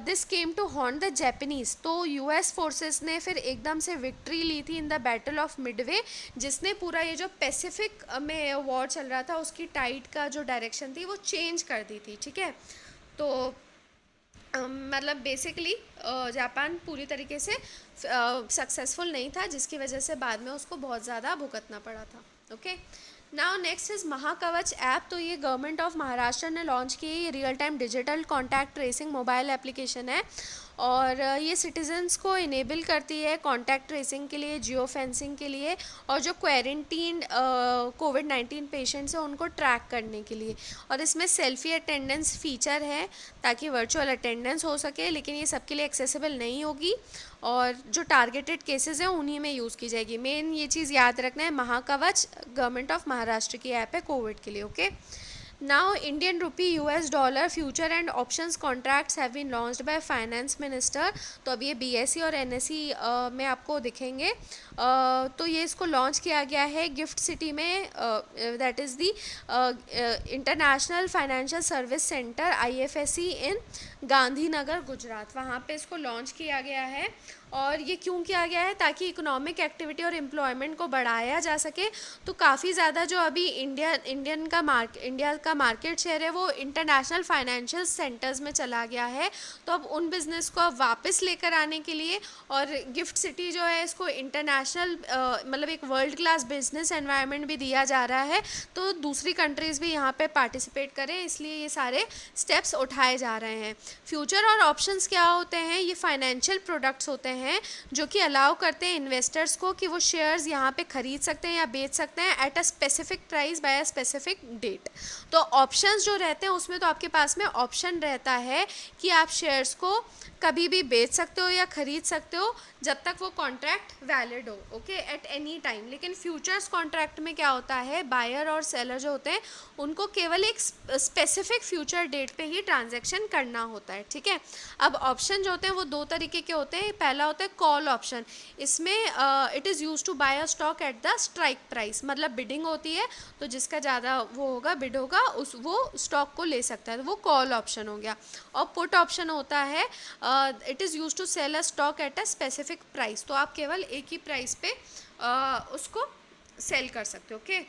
this came to haunt the Japanese. तो यूएस फोर्सेस ने फिर एकदम से विक्ट्री ली थी in the battle of Midway, जिसने पूरा ये जो पैसिफिक में वॉर चल रहा था उसकी टाइड का जो डायरेक्शन थी वो चेंज कर दी थी। ठीक है, तो मतलब बेसिकली जापान पूरी तरीके से सक्सेसफुल नहीं था, जिसकी वजह से बाद में उसको बहुत ज़्यादा भुगतना पड़ा था। Okay, now next is Mahakavach app. तो ये गवर्नमेंट ऑफ महाराष्ट्र ने लॉन्च की, ये real time digital contact tracing mobile application है, और ये सिटीजन्स को इनेबल करती है कॉन्टैक्ट ट्रेसिंग के लिए, जियो फेंसिंग के लिए, और जो क्वारंटीन कोविड-19 पेशेंट्स हैं उनको ट्रैक करने के लिए। और इसमें सेल्फी अटेंडेंस फीचर है ताकि वर्चुअल अटेंडेंस हो सके, लेकिन ये सबके लिए एक्सेसिबल नहीं होगी, और जो टारगेटेड केसेस हैं उन्हीं में यूज़ की जाएगी। मेन ये चीज़ याद रखना है, महाकवच गवर्नमेंट ऑफ महाराष्ट्र की ऐप है कोविड के लिए। Okay, now Indian rupee US dollar future and options contracts have been launched by finance minister. तो अब ये बीएसई और एनएसई में आपको दिखेंगे। तो ये इसको लॉन्च किया गया है गिफ्ट सिटी में, that is the international financial service centre IFSC in Gandhinagar Gujarat, वहाँ पे इसको लॉन्च किया गया है। और ये क्यों किया गया है? ताकि इकोनॉमिक एक्टिविटी और एम्प्लॉयमेंट को बढ़ाया जा सके। तो काफ़ी ज़्यादा जो अभी इंडिया का मार्केट शेयर है वो इंटरनेशनल फाइनेंशियल सेंटर्स में चला गया है। तो अब उन बिज़नेस को अब वापस लेकर आने के लिए, और गिफ्ट सिटी जो है इसको इंटरनेशनल मतलब एक वर्ल्ड क्लास बिजनेस एनवायरनमेंट भी दिया जा रहा है, तो दूसरी कंट्रीज़ भी यहाँ पे पार्टिसिपेट करें, इसलिए ये सारे स्टेप्स उठाए जा रहे हैं। फ्यूचर और ऑप्शंस क्या होते हैं? ये फाइनेंशियल प्रोडक्ट्स होते हैं जो कि अलाउ करते हैं इन्वेस्टर्स को कि वो शेयर्स यहाँ पे खरीद सकते हैं या बेच सकते हैं at a specific price by a specific date. तो ऑप्शंस जो रहते हैं उसमें तो आपके पास में ऑप्शन रहता है कि आप शेयर्स को कभी भी बेच सकते हो या खरीद सकते हो जब तक वो कॉन्ट्रैक्ट वैलिड हो, ओके, एट एनी टाइम। लेकिन फ्यूचर्स कॉन्ट्रैक्ट में क्या होता है, बायर और सेलर जो होते हैं उनको केवल एक स्पेसिफिक फ्यूचर डेट पे ही ट्रांजैक्शन करना होता है। ठीक है, अब ऑप्शन जो होते हैं वो दो तरीके के होते हैं। पहला होता है कॉल ऑप्शन, इसमें it is used to buy a stock at the strike price, मतलब बिडिंग होती है तो जिसका ज़्यादा वो होगा बिड होगा उस वो स्टॉक को ले सकता है, तो वो कॉल ऑप्शन हो गया। और पुट ऑप्शन होता है it is used to sell a stock at a specific price, तो आप केवल एक ही प्राइस पे उसको सेल कर सकते हो। Okay,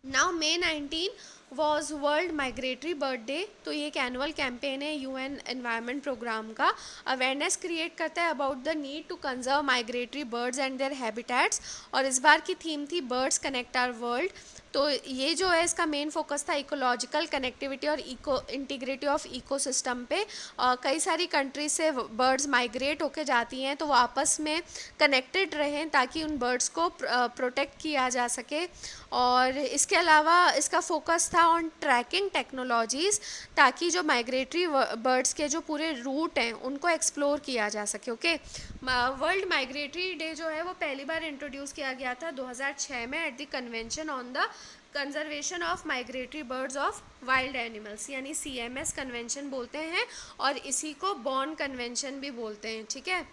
now May 19 was world migratory bird day. तो ये एक एनुअल कैंपेन है यूएन एनवायरनमेंट प्रोग्राम का, अवेयरनेस क्रिएट करता है about the need to conserve migratory birds and their habitats. और इस बार की थीम थी बर्ड्स कनेक्ट आवर वर्ल्ड। तो ये जो है इसका मेन फोकस था इकोलॉजिकल कनेक्टिविटी और इको इंटीग्रिटी ऑफ इकोसिस्टम पे। कई सारी कंट्रीज से बर्ड्स माइग्रेट होके जाती हैं तो वो आपस में कनेक्टेड रहें ताकि उन बर्ड्स को प्रोटेक्ट किया जा सके। और इसके अलावा इसका फोकस था ऑन ट्रैकिंग टेक्नोलॉजीज़, ताकि जो माइग्रेटरी बर्ड्स के जो पूरे रूट हैं उनको एक्सप्लोर किया जा सके। ओके, वर्ल्ड माइग्रेटरी डे जो है वो पहली बार इंट्रोड्यूस किया गया था 2006 में at the convention on the conservation of migratory birds of wild animals, यानी CMS कन्वेंशन बोलते हैं, और इसी को बॉर्न कन्वेंशन भी बोलते हैं। ठीक है,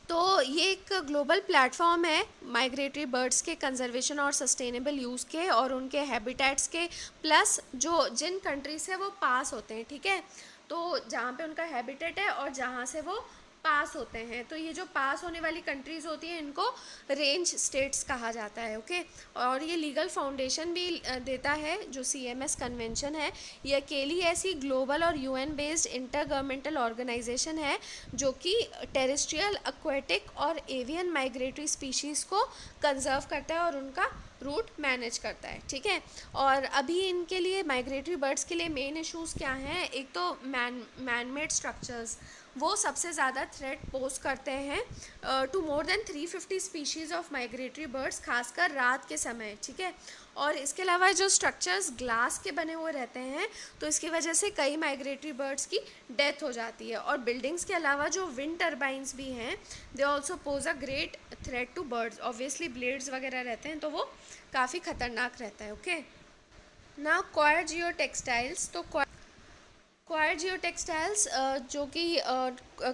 तो ये एक ग्लोबल प्लेटफॉर्म है माइग्रेटरी बर्ड्स के कंजर्वेशन और सस्टेनेबल यूज़ के और उनके हैबिटेट्स के, प्लस जो जिन कंट्री से वो पास होते हैं, ठीक है, तो जहाँ पे उनका हैबिटेट है और जहाँ से वो पास होते हैं, तो ये जो पास होने वाली कंट्रीज़ होती हैं इनको रेंज स्टेट्स कहा जाता है। ओके, और ये लीगल फाउंडेशन भी देता है जो CMS कन्वेंशन है। ये अकेली ऐसी ग्लोबल और UN based inter governmental organisation है जो कि टेरेस्ट्रियल, एक्वेटिक और एवियन माइग्रेटरी स्पीशीज़ को कंजर्व करता है और उनका रूट मैनेज करता है, ठीक है। और अभी इनके लिए माइग्रेटरी बर्ड्स के लिए मेन इश्यूज़ क्या हैं? एक तो मैन मेड स्ट्रक्चर्स, वो सबसे ज़्यादा थ्रेट पोज करते हैं to more than 350 species of migratory birds, खासकर रात के समय, ठीक है। और इसके अलावा जो स्ट्रक्चर्स ग्लास के बने हुए रहते हैं, तो इसकी वजह से कई माइग्रेटरी बर्ड्स की डेथ हो जाती है। और बिल्डिंग्स के अलावा जो विंड टर्बाइंस भी हैं, they also pose a great threat to birds. Obviously blades वगैरह रहते हैं तो वो काफ़ी ख़तरनाक रहता है। ओके, ना क्वायर जियो टेक्सटाइल्स, तो क्वायर जियो टेक्सटाइल्स जो कि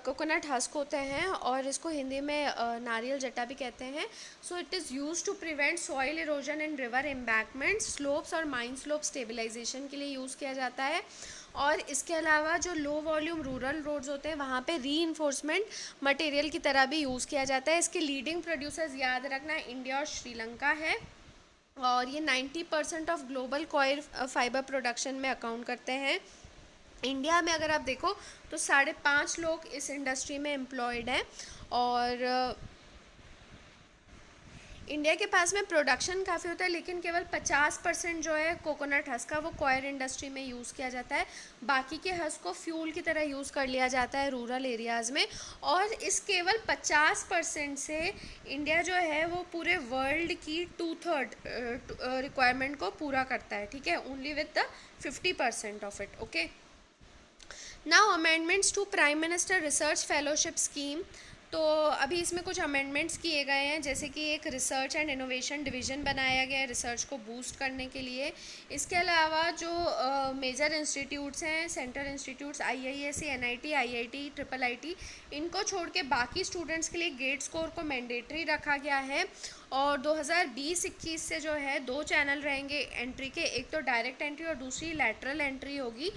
कोकोनट हस्क होते हैं और इसको हिंदी में नारियल जट्टा भी कहते हैं। So it is used to prevent soil erosion in river embankment, slopes और माइन स्लोप स्टेबलाइजेशन के लिए यूज़ किया जाता है। और इसके अलावा जो लो वॉल्यूम रूरल रोड्स होते हैं वहाँ पे री इन्फोर्समेंट मटेरियल की तरह भी यूज़ किया जाता है। इसके लीडिंग प्रोड्यूसर्स याद रखना इंडिया और श्रीलंका है, और ये 90% of global coir fibre production में अकाउंट करते हैं। इंडिया में अगर आप देखो तो 5.5 लोग इस इंडस्ट्री में एम्प्लॉयड हैं। और इंडिया के पास में प्रोडक्शन काफ़ी होता है, लेकिन केवल 50% जो है कोकोनट हस्क का वो कॉयर इंडस्ट्री में यूज़ किया जाता है। बाकी के हस्क को फ्यूल की तरह यूज़ कर लिया जाता है रूरल एरियाज़ में। और इस केवल 50% से इंडिया जो है वो पूरे वर्ल्ड की 2/3 रिक्वायरमेंट को पूरा करता है, ठीक है, only with the 50% of it. Okay, now amendments to prime minister research fellowship scheme. तो अभी इसमें कुछ अमेंडमेंट्स किए गए हैं, जैसे कि एक रिसर्च एंड इनोवेशन डिवीज़न बनाया गया है रिसर्च को बूस्ट करने के लिए। इसके अलावा जो मेजर इंस्टीट्यूट्स हैं, central institutes IISc, NIT, IIT, IIIT, इनको छोड़ के बाकी स्टूडेंट्स के लिए गेट स्कोर को मैंडेटरी रखा गया है। और 2020-21 से जो है 2 चैनल रहेंगे एंट्री के, एक तो डायरेक्ट एंट्री और दूसरी लैटरल एंट्री होगी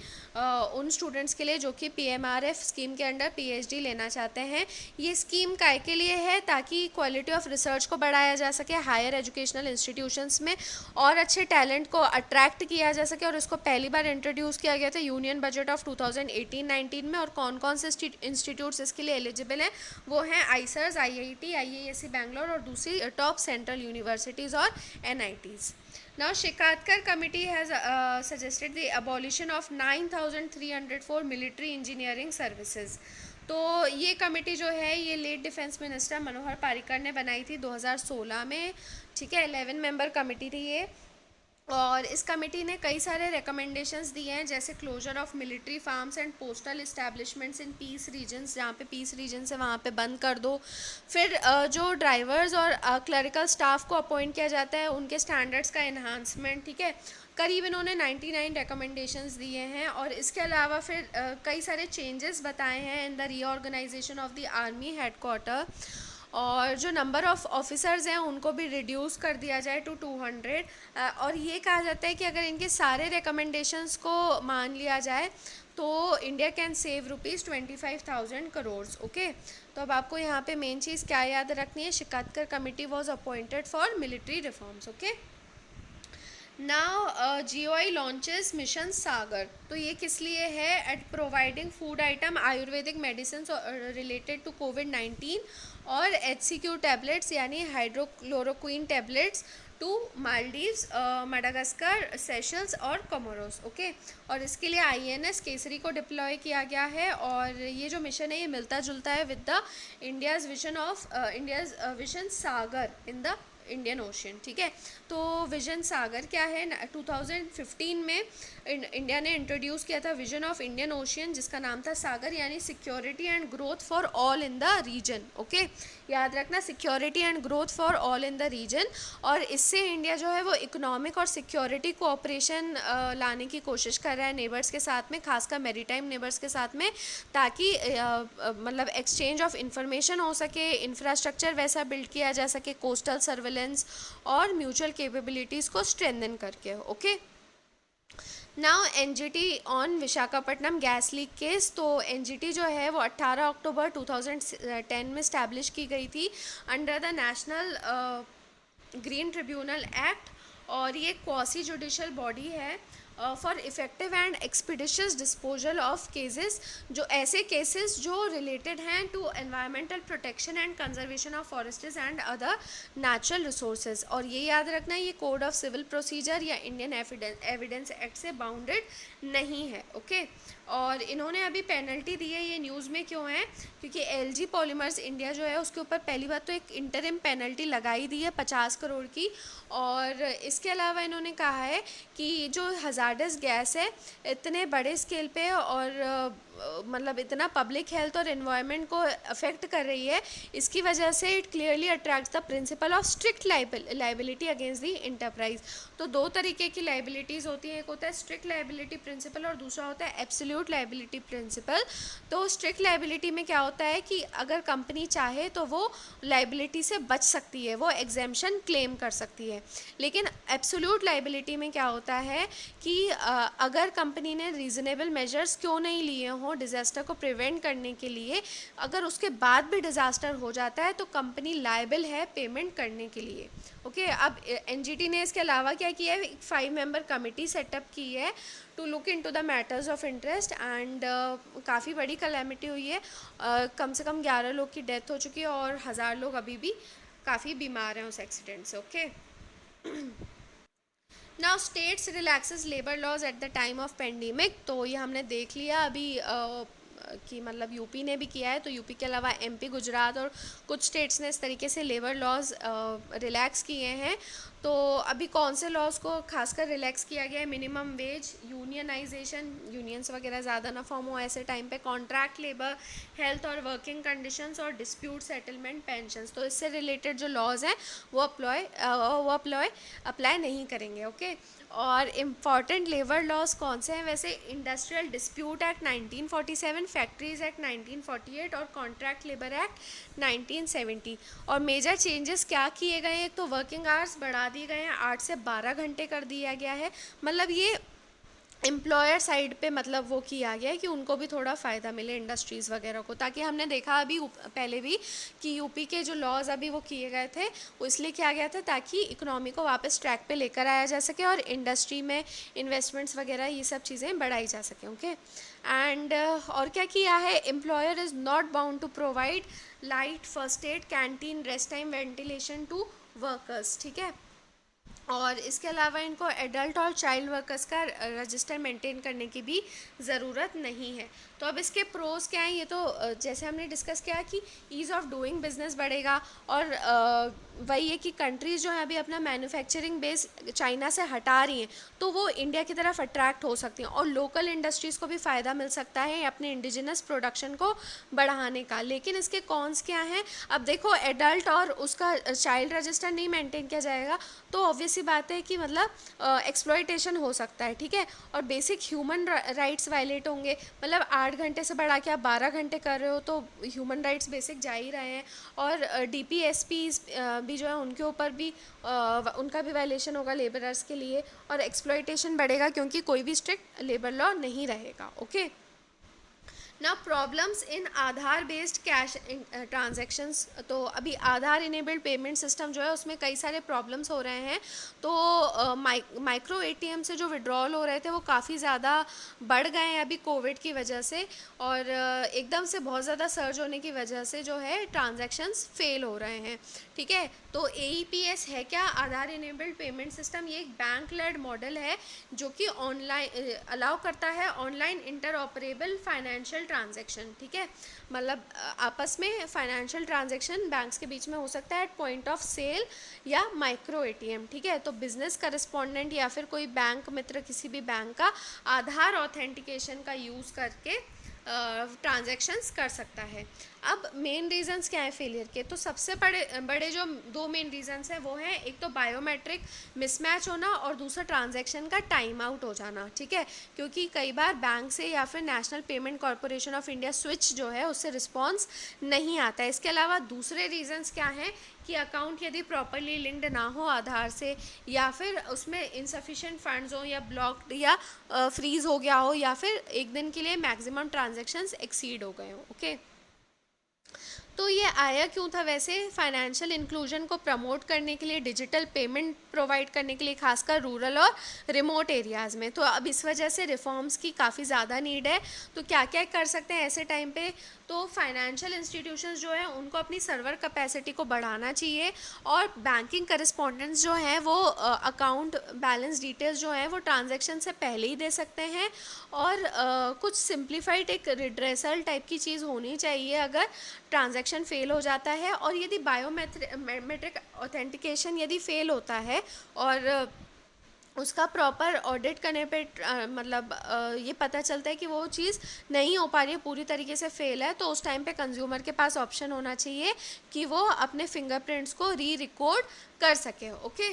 उन स्टूडेंट्स के लिए जो कि PMRF स्कीम के अंडर PhD लेना चाहते हैं। ये स्कीम काय के लिए है? ताकि क्वालिटी ऑफ रिसर्च को बढ़ाया जा सके हायर एजुकेशनल इंस्टीट्यूशंस में, और अच्छे टैलेंट को अट्रैक्ट किया जा सके। और इसको पहली बार इंट्रोड्यूस किया गया था यूनियन बजट ऑफ 2018-19 में। और कौन कौन से इंस्टीट्यूट्स इसके लिए एलिजिबल हैं? वो हैं आइसर्स, IIT, IISc बैंगलोर और दूसरी टॉप सेंट्रल यूनिवर्सिटीज़ और NITs। Now, Shikatkar committee has suggested the abolition of 9,304 military engineering services। तो ये कमेटी जो है ये लेट डिफेंस मिनिस्टर मनोहर पारिकर ने बनाई थी 2016 में, ठीक है। 11 मेंबर कमेटी थी ये। और इस कमेटी ने कई सारे रिकमेंडेशंस दिए हैं, जैसे closure of military farms and postal establishments in peace regions, जहाँ पे पीस रीजन्स है वहाँ पे बंद कर दो। फिर जो ड्राइवर्स और क्लरिकल स्टाफ को अपॉइंट किया जाता है उनके स्टैंडर्ड्स का इन्हांसमेंट, ठीक है। करीब इन्होंने 99 रिकमेंडेशंस दिए हैं। और इसके अलावा फिर कई सारे चेंजेस बताए हैं in the reorganisation of the army headquarter. और जो नंबर ऑफ़ ऑफिसर्स हैं उनको भी रिड्यूस कर दिया जाए टू 200। और ये कहा जाता है कि अगर इनके सारे रिकमेंडेशंस को मान लिया जाए तो India can save ₹25,000 crore. Okay, तो अब आपको यहाँ पे मेन चीज़ क्या याद रखनी है? Shekatkar committee was appointed for military reforms. Okay, now GOI launches mission Sagar. तो ये किस लिए है? At providing food item, Ayurvedic medicine related to COVID-19 और HCQ टैबलेट्स यानी hydroxychloroquine tablets to Maldives, Madagascar, Seychelles और कमोरोस। ओके, और इसके लिए INS केसरी को डिप्लॉय किया गया है। और ये जो मिशन है ये मिलता जुलता है with the India's vision Sagar in the Indian ocean, ठीक है। तो विजन सागर क्या है, 2015 में इंडिया ने इंट्रोड्यूस किया था विजन ऑफ इंडियन ओशियन, जिसका नाम था सागर, यानी security and growth for all in the region. Okay, याद रखना, security and growth for all in the region. और इससे इंडिया जो है वो इकोनॉमिक और सिक्योरिटी कोऑपरेशन लाने की कोशिश कर रहा है नेबर्स के साथ में, खासकर मैरीटाइम नेबर्स के साथ में, ताकि मतलब एक्सचेंज ऑफ इंफॉर्मेशन हो सके, इंफ्रास्ट्रक्चर वैसा बिल्ड किया जा सके, कोस्टल सर्वेलेंस और म्यूचुअल कैपेबिलिटीज़ को स्ट्रेंथन करके। Okay, now NGT on Visakhapatnam gas leak case. तो एनजीटी जो है वो 18 अक्टूबर 2010 में स्टैब्लिश की गई थी under the National Green Tribunal Act, और ये क्वासी जुडिशल बॉडी है for effective and expeditious disposal of cases, जो ऐसे केसेस जो रिलेटेड हैं to environmental protection and conservation of forests and other natural resources. और ये याद रखना, ये कोड ऑफ सिविल प्रोसीजर या इंडियन एविडेंस एक्ट से बाउंडेड नहीं है। ओके, और इन्होंने अभी पेनल्टी दी है, ये न्यूज़ में क्यों है, क्योंकि एलजी पॉलीमर्स इंडिया जो है उसके ऊपर पहली बात तो एक इंटरिम पेनल्टी लगाई दी है 50 करोड़ की, और इसके अलावा इन्होंने कहा है कि जो हजार्डस गैस है इतने बड़े स्केल पे और मतलब इतना पब्लिक हेल्थ और एनवायरनमेंट को अफेक्ट कर रही है, इसकी वजह से it clearly attracts the principle of strict liability against the enterprise. तो दो तरीके की लाइबिलिटीज़ होती हैं, एक होता है स्ट्रिक्ट लाइबिलिटी प्रिंसिपल और दूसरा होता है एब्सोल्यूट लाइबिलिटी प्रिंसिपल। तो स्ट्रिक्ट लाइबिलिटी में क्या होता है कि अगर कंपनी चाहे तो वो लाइबिलिटी से बच सकती है, वो एग्जेम्पशन क्लेम कर सकती है। लेकिन एब्सोल्यूट लाइबिलिटी में क्या होता है कि अगर कंपनी ने रीजनेबल मेजर्स क्यों नहीं लिए हों डिज़ास्टर को प्रिवेंट करने के लिए, अगर उसके बाद भी डिज़ास्टर हो जाता है तो कंपनी लायबल है पेमेंट करने के लिए। ओके, अब एनजीटी ने इसके अलावा क्या किया है, एक 5 मेंबर कमेटी सेटअप की है to look into the matters of interest, and काफ़ी बड़ी कैलेमिटी हुई है, कम से कम 11 लोग की डेथ हो चुकी है और 1000 लोग अभी भी काफ़ी बीमार हैं उस एक्सीडेंट से। Okay, now states relaxes labour laws at the time of pandemic. तो ये हमने देख लिया अभी कि मतलब यूपी ने भी किया है, तो यूपी के अलावा एमपी, गुजरात और कुछ स्टेट्स ने इस तरीके से लेबर लॉज रिलैक्स किए हैं। तो अभी कौन से लॉज को खासकर रिलैक्स किया गया है, मिनिमम वेज, यूनियनाइजेशन, यूनियंस वगैरह ज़्यादा ना फॉर्म हो ऐसे टाइम पे, कॉन्ट्रैक्ट लेबर, हेल्थ और वर्किंग कंडीशंस और डिस्प्यूट सेटलमेंट, पेंशंस। तो इससे रिलेटेड जो लॉज हैं वो अप्लाई नहीं करेंगे। ओके, और इम्पॉर्टेंट लेबर लॉज कौन से हैं वैसे, industrial dispute act 1947, factories act 1948 और कॉन्ट्रैक्ट लेबर एक्ट 1970। और मेजर चेंजेस क्या किए गए हैं, एक तो वर्किंग आवर्स बढ़ा दिए गए हैं, 8 से 12 घंटे कर दिया गया है, मतलब ये एम्प्लॉयर साइड पे मतलब वो किया गया है कि उनको भी थोड़ा फ़ायदा मिले इंडस्ट्रीज़ वगैरह को, ताकि हमने देखा अभी पहले भी कि यूपी के जो लॉज अभी वो किए गए थे वो इसलिए किया गया था ताकि इकोनॉमी को वापस ट्रैक पे लेकर आया जा सके और इंडस्ट्री में इन्वेस्टमेंट्स वगैरह ये सब चीज़ें बढ़ाई जा सकें। ओके, एंड और क्या किया है, employer is not bound to provide light, first aid, canteen, rest time, ventilation to workers. ठीक है, और इसके अलावा इनको एडल्ट और चाइल्ड वर्कर्स का रजिस्टर मेंटेन करने की भी ज़रूरत नहीं है। तो अब इसके प्रोज क्या हैं, ये तो जैसे हमने डिस्कस किया कि ईज़ ऑफ डूइंग बिजनेस बढ़ेगा, और वही है कि कंट्रीज़ जो है अभी अपना मैन्युफैक्चरिंग बेस चाइना से हटा रही हैं, तो वो इंडिया की तरफ अट्रैक्ट हो सकती हैं और लोकल इंडस्ट्रीज़ को भी फ़ायदा मिल सकता है अपने इंडिजिनस प्रोडक्शन को बढ़ाने का। लेकिन इसके कॉन्स क्या हैं, अब देखो एडल्ट और उसका चाइल्ड रजिस्टर नहीं मेंटेन किया जाएगा तो ऑब्वियस सी बात है कि मतलब एक्सप्लॉयटेशन हो सकता है। ठीक है, और बेसिक ह्यूमन राइट्स वायलेट होंगे, मतलब 8 घंटे से बढ़ा के आप 12 घंटे कर रहे हो तो ह्यूमन राइट्स बेसिक जा ही रहे हैं, और डीपीएसपी भी जो है उनके ऊपर भी उनका भी वायलेशन होगा लेबरर्स के लिए, और एक्सप्लॉयटेशन बढ़ेगा क्योंकि कोई भी स्ट्रिक्ट लेबर लॉ नहीं रहेगा। ओके, ना problems in Aadhaar based cash transactions. तो अभी आधार इनेबल्ड पेमेंट सिस्टम जो है उसमें कई सारे प्रॉब्लम्स हो रहे हैं। तो माइक्रो एटीएम से जो विड्रॉल हो रहे थे वो काफ़ी ज़्यादा बढ़ गए हैं अभी कोविड की वजह से, और एकदम से बहुत ज़्यादा सर्ज होने की वजह से जो है ट्रांजैक्शंस फेल हो रहे हैं। ठीक है, तो AEPS है क्या, आधार इनेबल्ड पेमेंट सिस्टम, ये एक बैंक लेड मॉडल है जो कि ऑनलाइन अलाउ करता है online inter operable financial transaction, ठीक है, मतलब आपस में फाइनेंशियल ट्रांजैक्शन बैंक्स के बीच में हो सकता है एट पॉइंट ऑफ सेल या माइक्रो एटीएम, ठीक है। तो बिजनेस करस्पॉन्डेंट या फिर कोई बैंक मित्र किसी भी बैंक का आधार ऑथेंटिकेशन का यूज़ करके ट्रांजैक्शंस कर सकता है। अब मेन रीजंस क्या है फेलियर के, तो सबसे बड़े बड़े जो दो मेन रीजंस हैं वो हैं, एक तो बायोमेट्रिक मिसमैच होना और दूसरा ट्रांजैक्शन का टाइम आउट हो जाना, ठीक है, क्योंकि कई बार बैंक से या फिर national payment corporation of India switch जो है उससे रिस्पॉन्स नहीं आता है। इसके अलावा दूसरे रीजंस क्या हैं कि अकाउंट यदि प्रॉपरली लिंक्ड ना हो आधार से, या फिर उसमें इनसफिशिएंट फंड्स हो, या ब्लॉक्ड या फ्रीज हो गया हो, या फिर एक दिन के लिए मैक्सिमम ट्रांजैक्शंस एक्सीड हो गए हो। ओके, तो ये आया क्यों था वैसे, फाइनेंशियल इंक्लूजन को प्रमोट करने के लिए, डिजिटल पेमेंट प्रोवाइड करने के लिए, खासकर रूरल और रिमोट एरियाज़ में। तो अब इस वजह से रिफॉर्म्स की काफ़ी ज़्यादा नीड है। तो क्या क्या कर सकते हैं ऐसे टाइम पे, तो फाइनेंशियल इंस्टीट्यूशंस जो है उनको अपनी सर्वर कैपेसिटी को बढ़ाना चाहिए, और बैंकिंग करस्पॉन्डेंट्स जो हैं वो अकाउंट बैलेंस डिटेल्स जो हैं वो ट्रांजैक्शन से पहले ही दे सकते हैं, और कुछ सिंप्लीफाइड एक रिड्रेसल टाइप की चीज़ होनी चाहिए अगर ट्रांजैक्शन फेल हो जाता है। और यदि बायोमेट्रिक ऑथेंटिकेशन यदि फेल होता है और उसका प्रॉपर ऑडिट करने पे मतलब ये पता चलता है कि वो चीज़ नहीं हो पा रही है, पूरी तरीके से फेल है, तो उस टाइम पे कंज्यूमर के पास ऑप्शन होना चाहिए कि वो अपने फिंगरप्रिंट्स को रिकॉर्ड कर सके। ओके,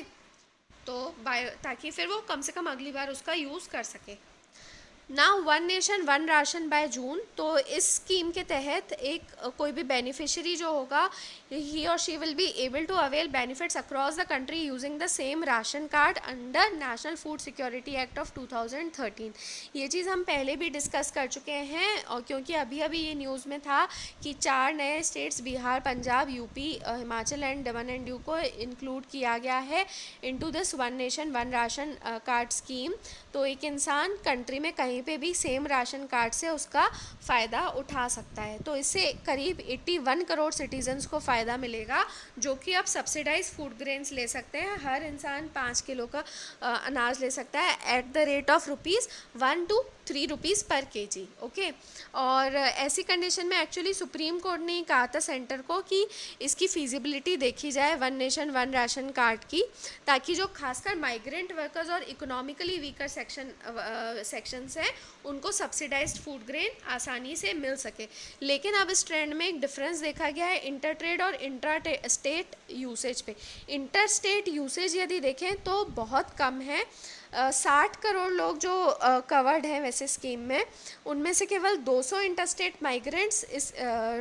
तो ताकि फिर वो कम से कम अगली बार उसका यूज़ कर सके। Now one nation one ration by June, तो इस स्कीम के तहत एक कोई भी बेनिफिशियरी जो होगा, ही और she will be able to avail benefits across the country using the same ration card under national food security act of 2013। ये चीज़ हम पहले भी डिस्कस कर चुके हैं, और क्योंकि अभी अभी ये न्यूज़ में था कि 4 नए states Bihar, Punjab, UP, Himachal and Daman and Diu को इंक्लूड किया गया है into this one nation one ration card scheme. तो एक इंसान कंट्री में कहीं पे भी सेम राशन कार्ड से उसका फ़ायदा उठा सकता है। तो इससे करीब 81 करोड़ सिटीजन्स को फ़ायदा मिलेगा, जो कि अब सब्सिडाइज फूड ग्रेन्स ले सकते हैं। हर इंसान 5 किलो का अनाज ले सकता है at the rate of ₹1 to ₹3 पर केजी। ओके, और ऐसी कंडीशन में एक्चुअली सुप्रीम कोर्ट ने कहा था सेंटर को कि इसकी फिजिबिलिटी देखी जाए one nation one ration card की, ताकि जो खासकर माइग्रेंट वर्कर्स और इकोनॉमिकली वीकर सेक्शंस हैं उनको सब्सिडाइज्ड फूड ग्रेन आसानी से मिल सके। लेकिन अब इस ट्रेंड में एक डिफरेंस देखा गया है इंटर ट्रेड और इंट्रा स्टेट यूसेज पे। इंटर स्टेट यूसेज यदि देखें तो बहुत कम है, 60 करोड़ लोग जो कवर्ड हैं वैसे स्कीम में, उनमें से केवल 200 इंटरस्टेट माइग्रेंट्स इस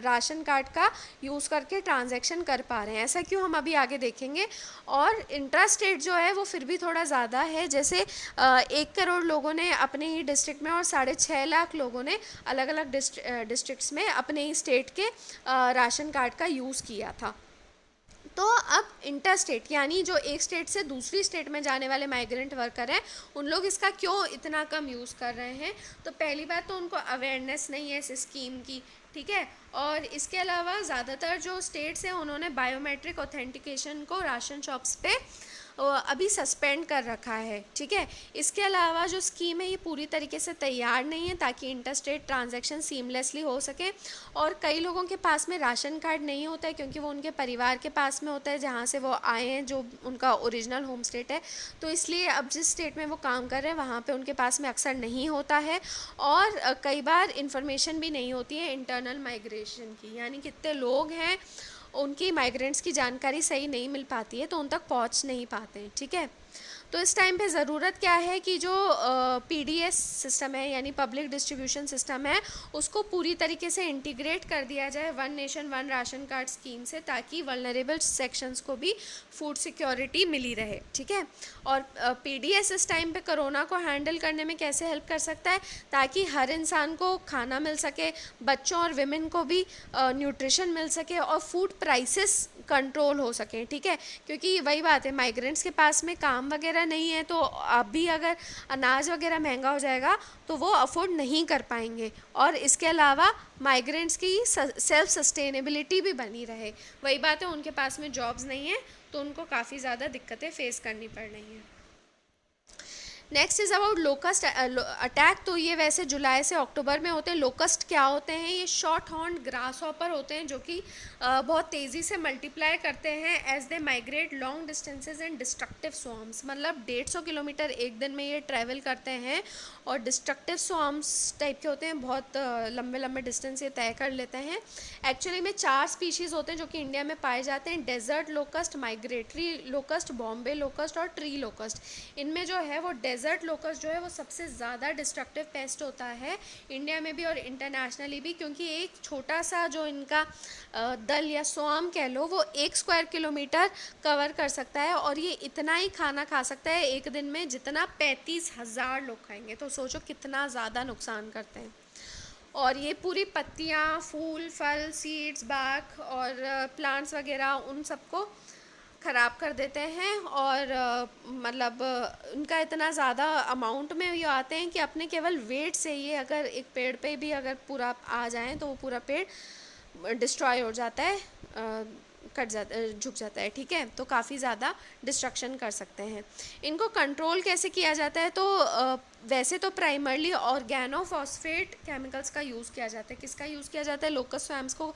राशन कार्ड का यूज़ करके ट्रांजैक्शन कर पा रहे हैं। ऐसा क्यों, हम अभी आगे देखेंगे। और इंट्रा स्टेट जो है वो फिर भी थोड़ा ज़्यादा है, जैसे 1 करोड़ लोगों ने अपने ही डिस्ट्रिक्ट में और 6.5 लाख लोगों ने अलग अलग डिस्ट्रिक्ट्स में अपने ही स्टेट के राशन कार्ड का यूज़ किया था। तो अब इंटर स्टेट यानी जो एक स्टेट से दूसरी स्टेट में जाने वाले माइग्रेंट वर्कर हैं, उन लोग इसका क्यों इतना कम यूज़ कर रहे हैं, तो पहली बात तो उनको अवेयरनेस नहीं है इस स्कीम की, ठीक है। और इसके अलावा ज़्यादातर जो स्टेट्स हैं उन्होंने बायोमेट्रिक ऑथेंटिकेशन को राशन शॉप्स पे अभी सस्पेंड कर रखा है, ठीक है। इसके अलावा जो स्कीम है ये पूरी तरीके से तैयार नहीं है ताकि इंटरस्टेट ट्रांजैक्शन सीमलेसली हो सके। और कई लोगों के पास में राशन कार्ड नहीं होता है क्योंकि वो उनके परिवार के पास में होता है जहाँ से वो आए हैं, जो उनका ओरिजिनल होम स्टेट है। तो इसलिए अब जिस स्टेट में वो काम कर रहे हैं वहाँ पे उनके पास में अक्सर नहीं होता है, और कई बार इन्फॉर्मेशन भी नहीं होती है इंटरनल माइग्रेशन की, यानी कितने लोग हैं उनकी माइग्रेंट्स की जानकारी सही नहीं मिल पाती है, तो उन तक पहुंच नहीं पाते हैं, ठीक है। तो इस टाइम पे ज़रूरत क्या है कि जो पीडीएस सिस्टम है यानी पब्लिक डिस्ट्रीब्यूशन सिस्टम है उसको पूरी तरीके से इंटीग्रेट कर दिया जाए one nation one ration card scheme से, ताकि वल्नरेबल सेक्शंस को भी फूड सिक्योरिटी मिली रहे, ठीक है। और पीडीएस इस टाइम पे कोरोना को हैंडल करने में कैसे हेल्प कर सकता है, ताकि हर इंसान को खाना मिल सके, बच्चों और विमेन को भी न्यूट्रिशन मिल सके, और फूड प्राइसेस कंट्रोल हो सके, ठीक है। क्योंकि वही बात है, माइग्रेंट्स के पास में काम वगैरह नहीं है, तो अभी अगर अनाज वगैरह महंगा हो जाएगा तो वो अफोर्ड नहीं कर पाएंगे। और इसके अलावा माइग्रेंट्स की सेल्फ सस्टेनेबिलिटी भी बनी रहे। वही बात है, उनके पास में जॉब्स नहीं है तो उनको काफ़ी ज़्यादा दिक्कतें फेस करनी पड़ रही हैं। Next is about locust attack. तो ये वैसे जुलाई से अक्टूबर में होते हैं। लोकस्ट क्या होते हैं? ये शॉर्ट हॉर्न ग्रास हॉपर होते हैं जो कि बहुत तेज़ी से मल्टीप्लाई करते हैं as they migrate long distances and destructive swarms. मतलब 150 किलोमीटर एक दिन में ये ट्रैवल करते हैं और डिस्ट्रक्टिव स्वाम्स टाइप के होते हैं, बहुत लंबे लंबे डिस्टेंस ये तय कर लेते हैं। एक्चुअली में 4 स्पीशीज़ होते हैं जो कि इंडिया में पाए जाते हैं: desert locust, migratory locust, Bombay locust और ट्री लोकस्ट। इनमें जो है वो डेजर्ट लोकस्ट जो है वो सबसे ज़्यादा डिस्ट्रक्टिव पेस्ट होता है इंडिया में भी और इंटरनेशनली भी, क्योंकि एक छोटा सा जो इनका दल या स्वाम कह लो वो 1 स्क्वायर किलोमीटर कवर कर सकता है और ये इतना ही खाना खा सकता है एक दिन में जितना 35,000 लोग खाएंगे। तो सोचो कितना ज़्यादा नुकसान करते हैं। और ये पूरी पत्तियाँ, फूल, फल, सीड्स, बाग और प्लांट्स वगैरह उन सबको ख़राब कर देते हैं। और मतलब उनका इतना ज़्यादा अमाउंट में ये आते हैं कि अपने केवल वेट से ये अगर एक पेड़ पे भी अगर पूरा आ जाएं तो वो पूरा पेड़ डिस्ट्रॉय हो जाता है, कट जाता, झुक जाता है। ठीक है, तो काफ़ी ज़्यादा डिस्ट्रक्शन कर सकते हैं। इनको कंट्रोल कैसे किया जाता है? तो वैसे तो प्राइमरली ऑर्गेनोफॉस्फेट केमिकल्स का यूज़ किया जाता है। किसका यूज़ किया जाता है लोकस्ट स्वैम्स को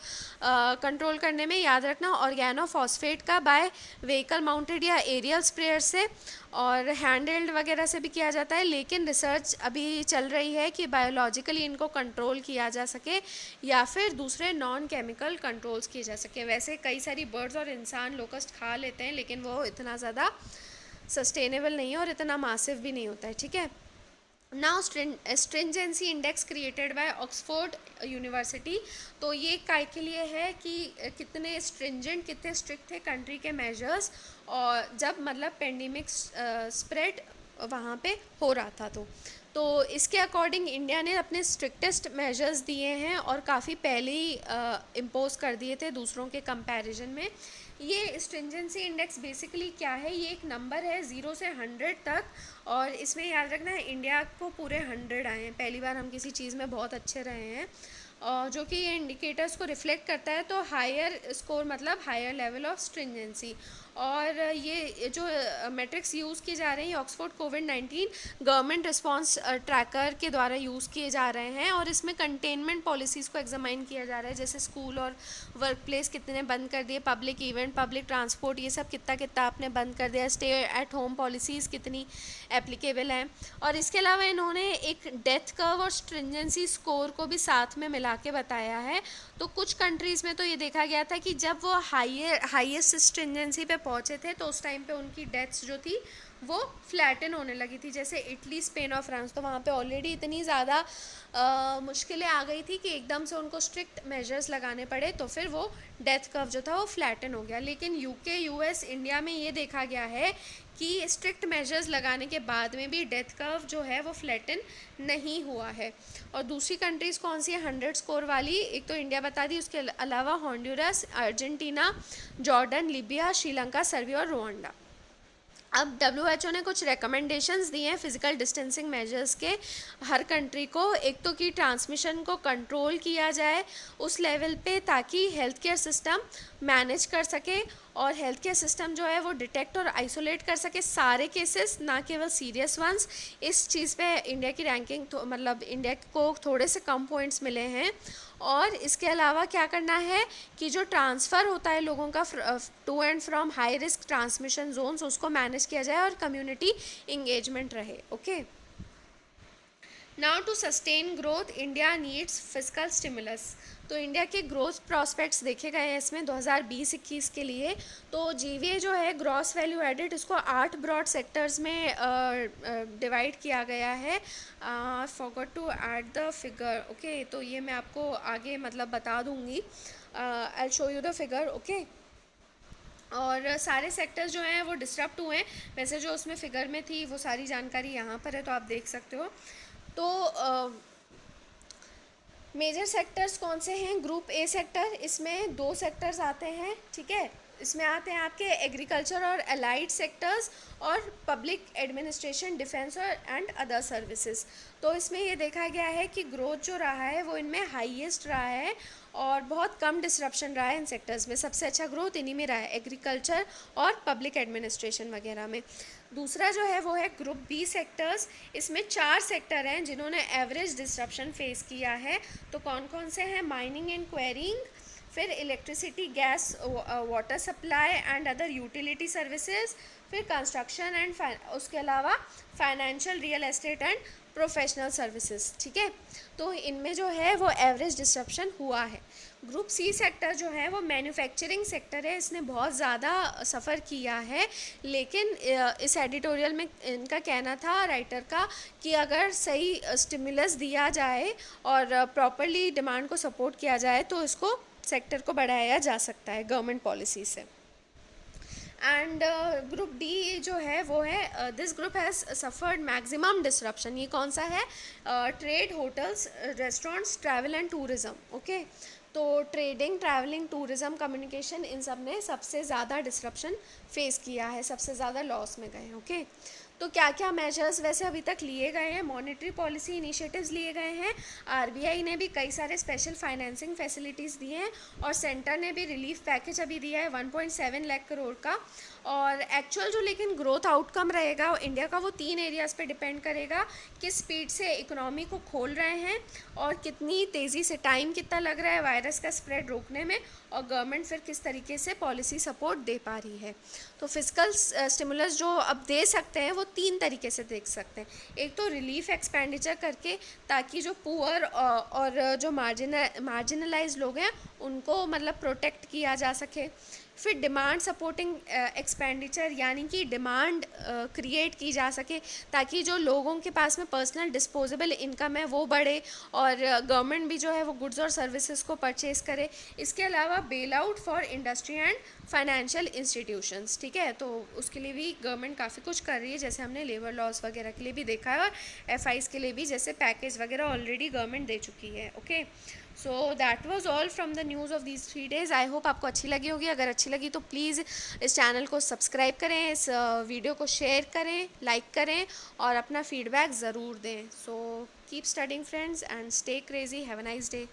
कंट्रोल करने में? याद रखना, ऑर्गेनोफॉस्फेट का बाय व्हीकल माउंटेड या एरियल स्प्रेयर से और हैंडहेल्ड वगैरह से भी किया जाता है। लेकिन रिसर्च अभी चल रही है कि बायोलॉजिकली इनको कंट्रोल किया जा सके या फिर दूसरे नॉन केमिकल कंट्रोल्स किए जा सके। वैसे कई सारी बर्ड्स और इंसान लोकस्ट खा लेते हैं लेकिन वो इतना ज़्यादा सस्टेनेबल नहीं है और इतना मासिव भी नहीं होता है। ठीक है, now stringency index created by Oxford university. तो ये काय के लिए है कि कितने स्ट्रिंजेंट, कितने स्ट्रिक्ट थे कंट्री के मेजर्स और जब मतलब पेंडेमिक स्प्रेड वहाँ पे हो रहा था। तो इसके अकॉर्डिंग इंडिया ने अपने स्ट्रिक्टेस्ट मेजर्स दिए हैं और काफ़ी पहले ही इम्पोज कर दिए थे दूसरों के कंपैरिजन में। ये स्ट्रिंजेंसी इंडेक्स बेसिकली क्या है? ये एक नंबर है 0 से 100 तक और इसमें याद रखना है इंडिया को पूरे 100 आए हैं। पहली बार हम किसी चीज़ में बहुत अच्छे रहे हैं जो कि ये इंडिकेटर्स को रिफ्लेक्ट करता है। तो हायर स्कोर मतलब हायर लेवल ऑफ स्ट्रिंजेंसी। और ये जो मैट्रिक्स यूज़ किए जा रहे हैं ऑक्सफोर्ड कोविड-19 गवर्नमेंट रिस्पांस ट्रैकर के द्वारा यूज़ किए जा रहे हैं और इसमें कंटेनमेंट पॉलिसीज़ को एग्जामाइन किया जा रहा है, जैसे स्कूल और वर्क प्लेस कितने बंद कर दिए, पब्लिक इवेंट, पब्लिक ट्रांसपोर्ट, ये सब कितना कितना आपने बंद कर दिया, स्टे एट होम पॉलिसीज़ कितनी एप्लीकेबल हैं। और इसके अलावा इन्होंने एक डेथ कर्व और स्ट्रिंजेंसी स्कोर को भी साथ में मिला के बताया है। तो कुछ कंट्रीज़ में तो ये देखा गया था कि जब वो हाईएस्ट स्ट्रिंजेंसी पे पहुँचे थे तो उस टाइम पे उनकी डेथ्स जो थी वो फ्लैटन होने लगी थी, जैसे इटली, स्पेन और फ्रांस। तो वहाँ पे ऑलरेडी इतनी ज़्यादा मुश्किलें आ गई थी कि एकदम से उनको स्ट्रिक्ट मेजर्स लगाने पड़े तो फिर वो डेथ कर्व जो था वो फ्लैटन हो गया। लेकिन यूके, यूएस, इंडिया में ये देखा गया है कि स्ट्रिक्ट मेजर्स लगाने के बाद में भी डेथ कर्व जो है वो फ्लैटन नहीं हुआ है। और दूसरी कंट्रीज़ कौन सी है 100 स्कोर वाली? एक तो इंडिया बता दी, उसके अलावा Honduras, Argentina, Jordan, Libya, Sri Lanka, Serbia और रुवांडा। अब WHO ने कुछ रिकमेंडेशंस दिए हैं फिज़िकल डिस्टेंसिंग मेजर्स के हर कंट्री को। एक तो कि ट्रांसमिशन को कंट्रोल किया जाए उस लेवल पे ताकि हेल्थ केयर सिस्टम मैनेज कर सके और हेल्थ केयर सिस्टम जो है वो डिटेक्ट और आइसोलेट कर सके सारे केसेस, ना केवल सीरियस वंस। इस चीज़ पे इंडिया की रैंकिंग मतलब इंडिया को थोड़े से कम पॉइंट्स मिले हैं। और इसके अलावा क्या करना है कि जो ट्रांसफ़र होता है लोगों का to and from high risk transmission zones उसको मैनेज किया जाए और कम्युनिटी इंगेजमेंट रहे। Okay, now to sustain growth India needs physical stimulus. तो इंडिया के ग्रोथ प्रॉस्पेक्ट्स देखे गए हैं इसमें 2020-21 के लिए। तो जीवीए जो है ग्रॉस वैल्यू एडिड, इसको 8 ब्रॉड सेक्टर्स में डिवाइड किया गया है। Forgot to add the figure. Okay, तो ये मैं आपको आगे मतलब बता दूंगी। I show you the figure. Okay, और सारे सेक्टर्स जो हैं वो डिस्टर्ब हुए हैं। वैसे जो उसमें फ़िगर में थी वो सारी जानकारी यहाँ पर है तो आप देख सकते हो। तो मेजर सेक्टर्स कौन से हैं? ग्रुप ए सेक्टर, इसमें 2 सेक्टर्स आते हैं। ठीक है, इसमें आते हैं आपके एग्रीकल्चर और अलाइड सेक्टर्स और पब्लिक एडमिनिस्ट्रेशन, डिफेंस और एंड अदर सर्विसेज। तो इसमें ये देखा गया है कि ग्रोथ जो रहा है वो इनमें हाईएस्ट रहा है और बहुत कम डिसरप्शन रहा है इन सेक्टर्स में। सबसे अच्छा ग्रोथ इन्हीं में रहा है, एग्रीकल्चर और पब्लिक एडमिनिस्ट्रेशन वगैरह में। दूसरा जो है वो है ग्रुप बी सेक्टर्स। इसमें 4 सेक्टर हैं जिन्होंने एवरेज डिसरप्शन फेस किया है। तो कौन कौन से हैं? माइनिंग एंड क्वेरिंग, फिर electricity, gas, water supply and other utility services, फिर कंस्ट्रक्शन एंड उसके अलावा financial, real estate and professional services. ठीक है, तो इनमें जो है वो एवरेज डिसरप्शन हुआ है। ग्रुप सी सेक्टर जो है वो मैन्युफैक्चरिंग सेक्टर है, इसने बहुत ज़्यादा सफ़र किया है। लेकिन इस एडिटोरियल में इनका कहना था, राइटर का, कि अगर सही स्टिमुलस दिया जाए और प्रॉपरली डिमांड को सपोर्ट किया जाए तो इसको सेक्टर को बढ़ाया जा सकता है गवर्नमेंट पॉलिसी से। एंड ग्रुप डी जो है वो है, this group has suffered maximum disruption. ये कौन सा है? Trade, hotels, restaurants, travel and tourism. Okay, तो ट्रेडिंग, ट्रैवलिंग, टूरिज़्म, कम्युनिकेशन, इन सब ने सबसे ज़्यादा डिसरप्शन फेस किया है, सबसे ज़्यादा लॉस में गए हैं। ओके, तो क्या क्या मेजर्स वैसे अभी तक लिए गए हैं? मॉनेटरी पॉलिसी इनिशिएटिव्स लिए गए हैं, आरबीआई ने भी कई सारे स्पेशल फाइनेंसिंग फैसिलिटीज़ दिए हैं, और सेंटर ने भी रिलीफ पैकेज अभी दिया है 1.7 लाख करोड़ का। और एक्चुअल जो लेकिन ग्रोथ आउटकम रहेगा इंडिया का, वो 3 एरियाज़ पे डिपेंड करेगा। किस स्पीड से इकोनॉमी को खोल रहे हैं, और कितनी तेज़ी से, टाइम कितना लग रहा है वायरस का स्प्रेड रोकने में, और गवर्नमेंट फिर किस तरीके से पॉलिसी सपोर्ट दे पा रही है। तो फिजिकल स्टिमुलस जो अब दे सकते हैं वो 3 तरीके से देख सकते हैं। एक तो रिलीफ एक्सपेंडिचर करके, ताकि जो पुअर और जो मार्जिनलाइज लोग हैं उनको मतलब प्रोटेक्ट किया जा सके। फिर डिमांड सपोर्टिंग एक्सपेंडिचर, यानी कि डिमांड क्रिएट की जा सके, ताकि जो लोगों के पास में पर्सनल डिस्पोजेबल इनकम है वो बढ़े, और गवर्नमेंट भी जो है वो गुड्स और सर्विसेज को परचेज करे। इसके अलावा bail out for industry and financial institutions. ठीक है, तो उसके लिए भी गवर्नमेंट काफ़ी कुछ कर रही है, जैसे हमने लेबर लॉस वगैरह के लिए भी देखा है, और एफआईज के लिए भी जैसे पैकेज वगैरह ऑलरेडी गवर्नमेंट दे चुकी है। Okay, so that was all from the news of these 3 days। I hope आपको अच्छी लगी होगी। अगर अच्छी लगी तो प्लीज़ इस चैनल को सब्सक्राइब करें, इस वीडियो को शेयर करें, लाइक करें, और अपना फीडबैक ज़रूर दें। So keep studying friends and stay crazy. Have a nice day.